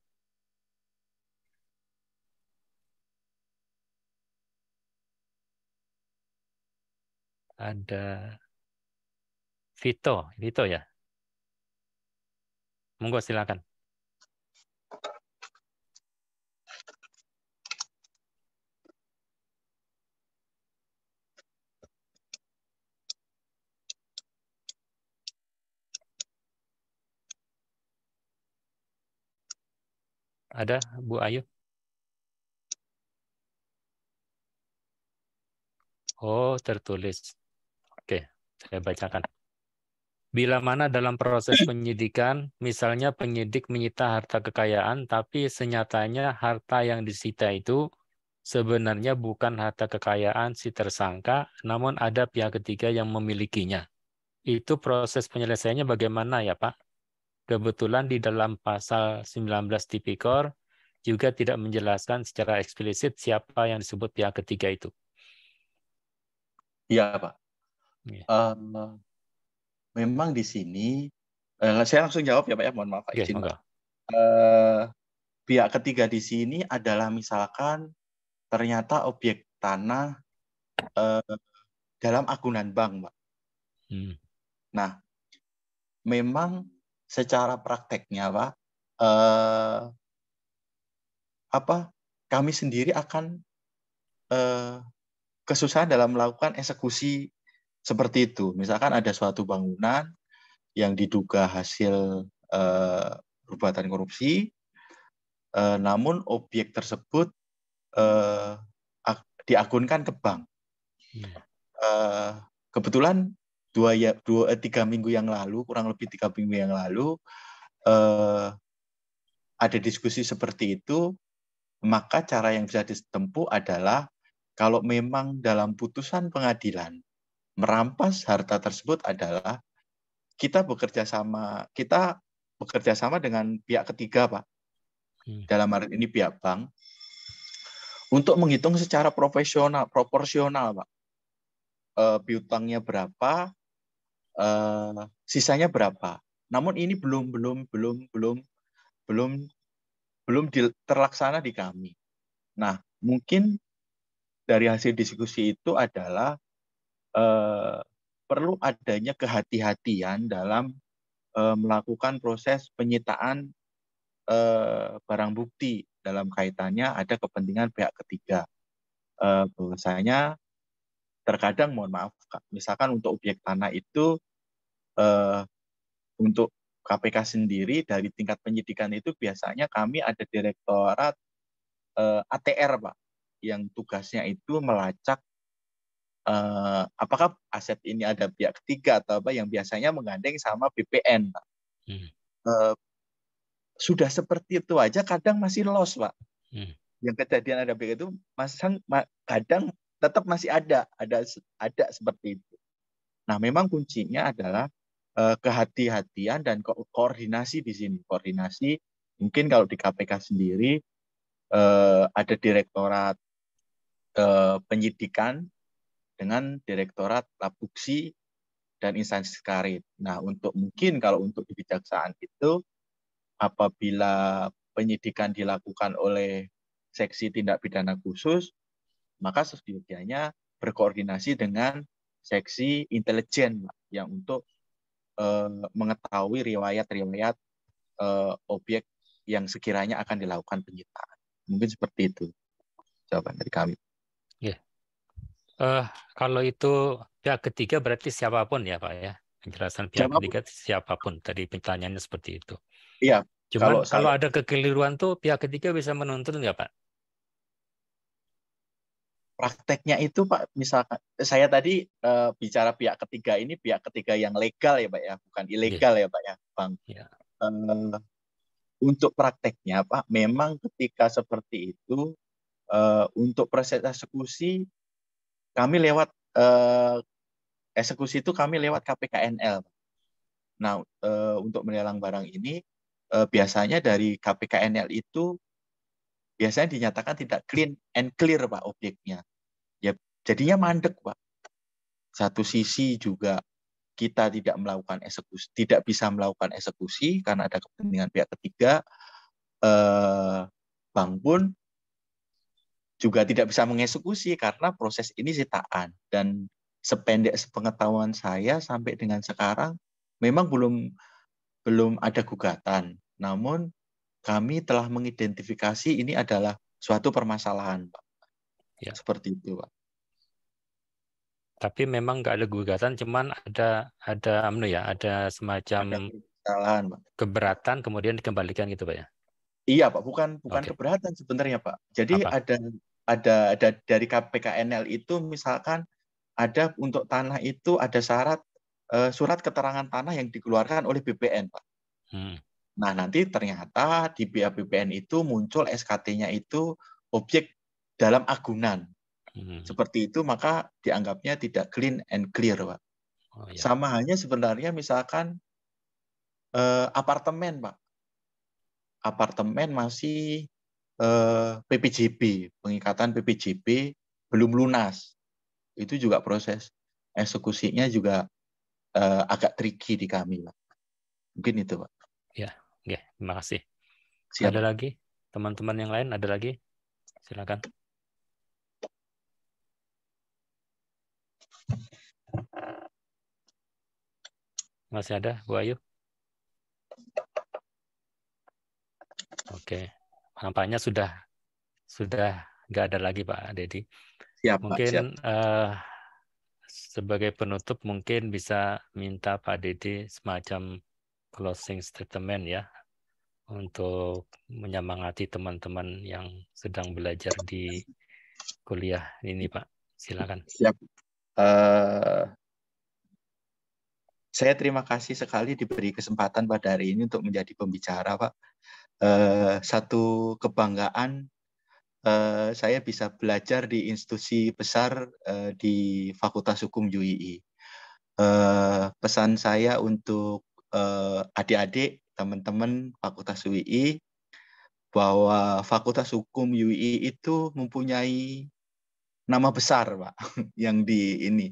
B: Ada Vito ya. Monggo silakan. Ada Bu Ayu? Oh, tertulis. Oke, saya bacakan. Bila mana dalam proses penyidikan, misalnya penyidik menyita harta kekayaan, tapi senyatanya harta yang disita itu sebenarnya bukan harta kekayaan si tersangka, namun ada pihak ketiga yang memilikinya. Itu proses penyelesaiannya bagaimana ya Pak? Kebetulan di dalam pasal 19 Tipikor juga tidak menjelaskan secara eksplisit siapa yang disebut pihak ketiga itu.
D: Iya, Pak.
B: Yeah.
D: Memang di sini, saya langsung jawab ya Pak ya, mohon maaf Pak izin Pak. Pihak ketiga di sini adalah misalkan ternyata objek tanah dalam agunan bank, Pak. Nah, memang secara prakteknya Pak, kami sendiri akan kesusahan dalam melakukan eksekusi seperti itu. Misalkan ada suatu bangunan yang diduga hasil perbuatan korupsi, namun objek tersebut diagunkan ke bank. Kebetulan 3 minggu yang lalu, kurang lebih 3 minggu yang lalu, ada diskusi seperti itu, maka cara yang bisa ditempuh adalah kalau memang dalam putusan pengadilan merampas harta tersebut adalah kita bekerja sama dengan pihak ketiga, Pak. Dalam hal ini pihak bank, untuk menghitung secara proporsional, Pak. Piutangnya berapa, sisanya berapa. Namun ini belum terlaksana di kami. Nah, mungkin dari hasil diskusi itu adalah perlu adanya kehati-hatian dalam melakukan proses penyitaan barang bukti dalam kaitannya ada kepentingan pihak ketiga. Bahwasanya terkadang, mohon maaf, misalkan untuk objek tanah itu untuk KPK sendiri dari tingkat penyidikan itu biasanya kami ada direktorat ATR, Pak, yang tugasnya itu melacak apakah aset ini ada pihak ketiga atau apa, yang biasanya menggandeng sama BPN, Pak. Sudah seperti itu aja kadang masih loss, Pak. Yang kejadian ada pihak itu kadang tetap masih ada seperti itu. Nah, memang kuncinya adalah kehati-hatian dan koordinasi di sini. Koordinasi mungkin kalau di KPK sendiri ada direktorat penyidikan dengan direktorat labuksi dan instansi terkait. Nah, mungkin kalau untuk di kejaksaan itu apabila penyidikan dilakukan oleh seksi tindak pidana khusus, maka sesungguhnya berkoordinasi dengan seksi intelijen yang untuk mengetahui riwayat-riwayat objek yang sekiranya akan dilakukan penyitaan. Mungkin seperti itu jawaban dari kami.
B: Yeah. Kalau itu pihak ketiga berarti siapapun ya Pak ya? Penjelasan pihak ketiga siapapun. Tadi pertanyaannya seperti itu.
D: Iya.
B: Cuman kalau ada kekeliruan tuh pihak ketiga bisa menuntut nggak Pak?
D: Prakteknya itu Pak, misalkan saya tadi bicara pihak ketiga ini pihak ketiga yang legal ya Pak ya, bukan ilegal ya Pak ya, Bang. Untuk prakteknya Pak, memang ketika seperti itu untuk proses eksekusi kami lewat eksekusi itu kami lewat KPKNL. Nah, untuk melelang barang ini biasanya dari KPKNL itu biasanya dinyatakan tidak clean and clear Pak objeknya. Ya jadinya mandek Pak. Satu sisi juga kita tidak melakukan eksekusi, tidak bisa melakukan eksekusi karena ada kepentingan pihak ketiga. Bank pun juga tidak bisa mengeksekusi karena proses ini sitaan. Dan sependek sepengetahuan saya sampai dengan sekarang memang belum ada gugatan. Namun kami telah mengidentifikasi ini adalah suatu permasalahan, Pak. Ya. Seperti itu, Pak.
B: Tapi memang nggak ada gugatan, cuman ada semacam
D: kesalahan, Pak.
B: Keberatan kemudian dikembalikan gitu, Pak ya.
D: Iya, Pak, bukan keberatan sebenarnya, Pak. Jadi ada dari KPKNL itu misalkan ada untuk tanah itu ada syarat surat keterangan tanah yang dikeluarkan oleh BPN, Pak. Nah, nanti ternyata di BPN itu muncul SKT-nya itu objek dalam agunan. Seperti itu, maka dianggapnya tidak clean and clear, Pak. Oh, ya. Sama halnya sebenarnya misalkan apartemen, Pak. Apartemen masih PPJB, pengikatan PPJB belum lunas. Itu juga proses eksekusinya juga agak tricky di kami, Pak. Mungkin itu, Pak.
B: Ya, oke, terima kasih.
D: Siap.
B: Ada lagi? Teman-teman yang lain ada lagi? Silakan. Masih ada, Bu Ayu? Oke, nampaknya sudah nggak ada lagi Pak Dedi.
D: Siap,
B: mungkin
D: Pak, siap.
B: Sebagai penutup mungkin bisa minta Pak Dedi semacam closing statement ya untuk menyemangati teman-teman yang sedang belajar di kuliah ini, Pak. Silakan.
D: Siap. Saya terima kasih sekali diberi kesempatan pada hari ini untuk menjadi pembicara, Pak. Satu kebanggaan saya bisa belajar di institusi besar di Fakultas Hukum UII. Pesan saya untuk adik-adik, teman-teman Fakultas UII, bahwa Fakultas Hukum UII itu mempunyai nama besar, Pak, yang di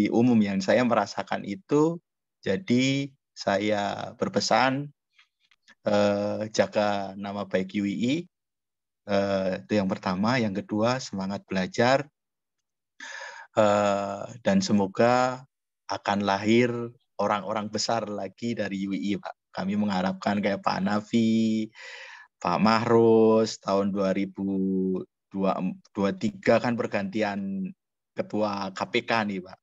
D: umum yang saya merasakan itu. Jadi saya berpesan jaga nama baik UII, itu yang pertama. Yang kedua, semangat belajar, dan semoga akan lahir orang-orang besar lagi dari UII, Pak. Kami mengharapkan kayak Pak Nafi, Pak Mahrus, tahun 2023 kan pergantian Ketua KPK nih, Pak.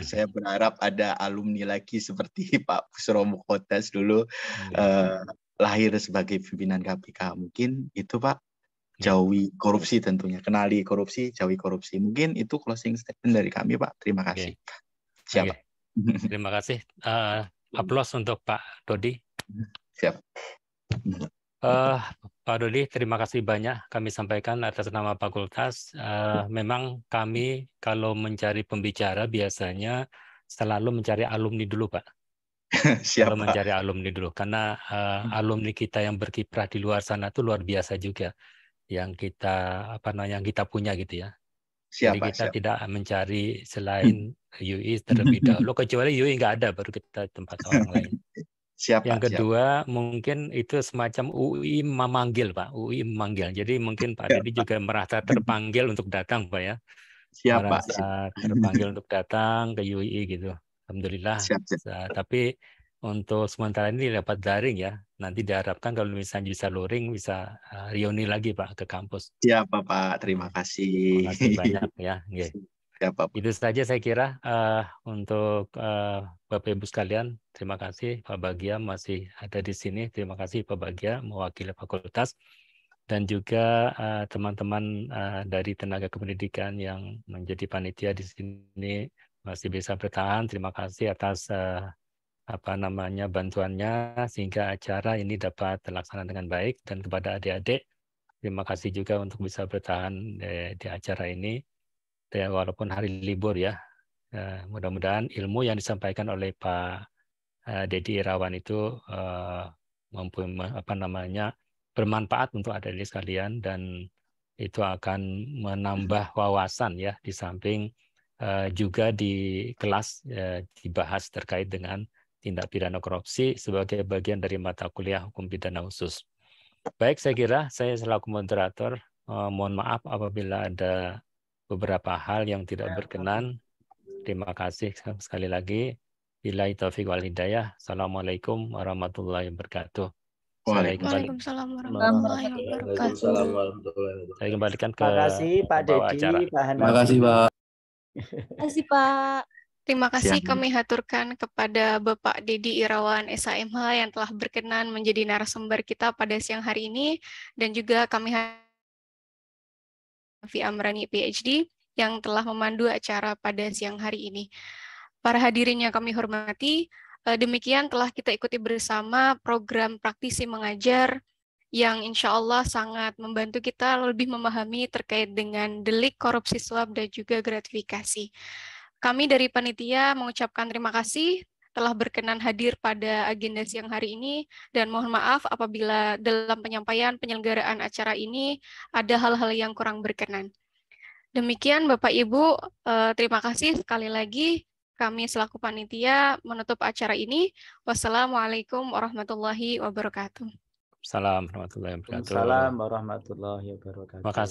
D: Saya berharap ada alumni lagi seperti Pak Busro Mukhodas dulu lahir sebagai pimpinan KPK. Mungkin itu, Pak. Jauhi korupsi tentunya. Kenali korupsi, jauhi korupsi. Mungkin itu closing statement dari kami, Pak. Terima kasih. Siap.
B: Terima kasih. Aplaus untuk Pak Dodi.
D: Siap.
B: Pak Dodi, terima kasih banyak kami sampaikan atas nama fakultas. Memang kami kalau mencari pembicara biasanya selalu mencari alumni dulu, Pak.
D: Siap,
B: Pak. Mencari alumni dulu, karena alumni kita yang berkiprah di luar sana itu luar biasa juga, yang kita punya gitu ya.
D: Siap,
B: jadi kita
D: siap.
B: tidak mencari selain UI terlebih dahulu, kecuali UI nggak ada, baru kita tempat orang lain.
D: Siap,
B: yang
D: Pak,
B: kedua,
D: siap.
B: mungkin itu semacam UI memanggil, Pak. UI memanggil. Jadi mungkin Pak Dedi juga merasa terpanggil untuk datang, Pak ya.
D: Siap,
B: merasa
D: Pak.
B: terpanggil untuk datang ke UI gitu. Alhamdulillah.
D: Siap, siap.
B: Tapi untuk sementara ini dapat daring ya. Nanti diharapkan kalau misalnya bisa luring, bisa reuni lagi Pak ke kampus.
D: Siap, Pak. Terima kasih.
B: Terima kasih banyak ya. Okay.
D: Siap, Pak.
B: Itu saja saya kira untuk Bapak Ibu sekalian. Terima kasih Pak Bagia masih ada di sini. Terima kasih Pak Bagia mewakili fakultas. Dan juga teman-teman dari tenaga kependidikan yang menjadi panitia di sini masih bisa bertahan. Terima kasih atas bantuannya sehingga acara ini dapat terlaksana dengan baik. Dan kepada adik-adik, terima kasih juga untuk bisa bertahan di acara ini. Walaupun hari libur ya, mudah-mudahan ilmu yang disampaikan oleh Pak Dedi Irawan itu bermanfaat untuk adik-adik sekalian, dan itu akan menambah wawasan ya, di samping juga di kelas dibahas terkait dengan tindak pidana korupsi sebagai bagian dari mata kuliah hukum pidana khusus. Baik, saya kira saya selaku moderator mohon maaf apabila ada beberapa hal yang tidak berkenan. Terima kasih sekali lagi. Billahi taufiq wal hidayah. Assalamualaikum warahmatullahi wabarakatuh.
A: Waalaikumsalam warahmatullahi wabarakatuh.
B: Saya kembalikan ke
C: Terima kasih Pak
B: pembawa
C: Dedi,
B: acara.
C: Pak Hanafi.
K: Terima kasih, Pak.
J: Terima kasih, Pak.
A: Terima kasih
K: Siap.
A: kami haturkan kepada Bapak Dedi Irawan SHMH yang telah berkenan menjadi narasumber kita pada siang hari ini, dan juga kami Hanafi Amrani PhD yang telah memandu acara pada siang hari ini. Para hadirin yang kami hormati, demikian telah kita ikuti bersama program praktisi mengajar yang insya Allah sangat membantu kita lebih memahami terkait dengan delik korupsi suap dan juga gratifikasi. Kami dari panitia mengucapkan terima kasih telah berkenan hadir pada agenda siang hari ini, dan mohon maaf apabila dalam penyampaian penyelenggaraan acara ini ada hal-hal yang kurang berkenan. Demikian Bapak Ibu, terima kasih sekali lagi. Kami selaku panitia menutup acara ini. Wassalamualaikum warahmatullahi wabarakatuh.
B: Assalamualaikum warahmatullahi wabarakatuh.
C: Waalaikumsalam warahmatullahi wabarakatuh.
B: Terima kasih.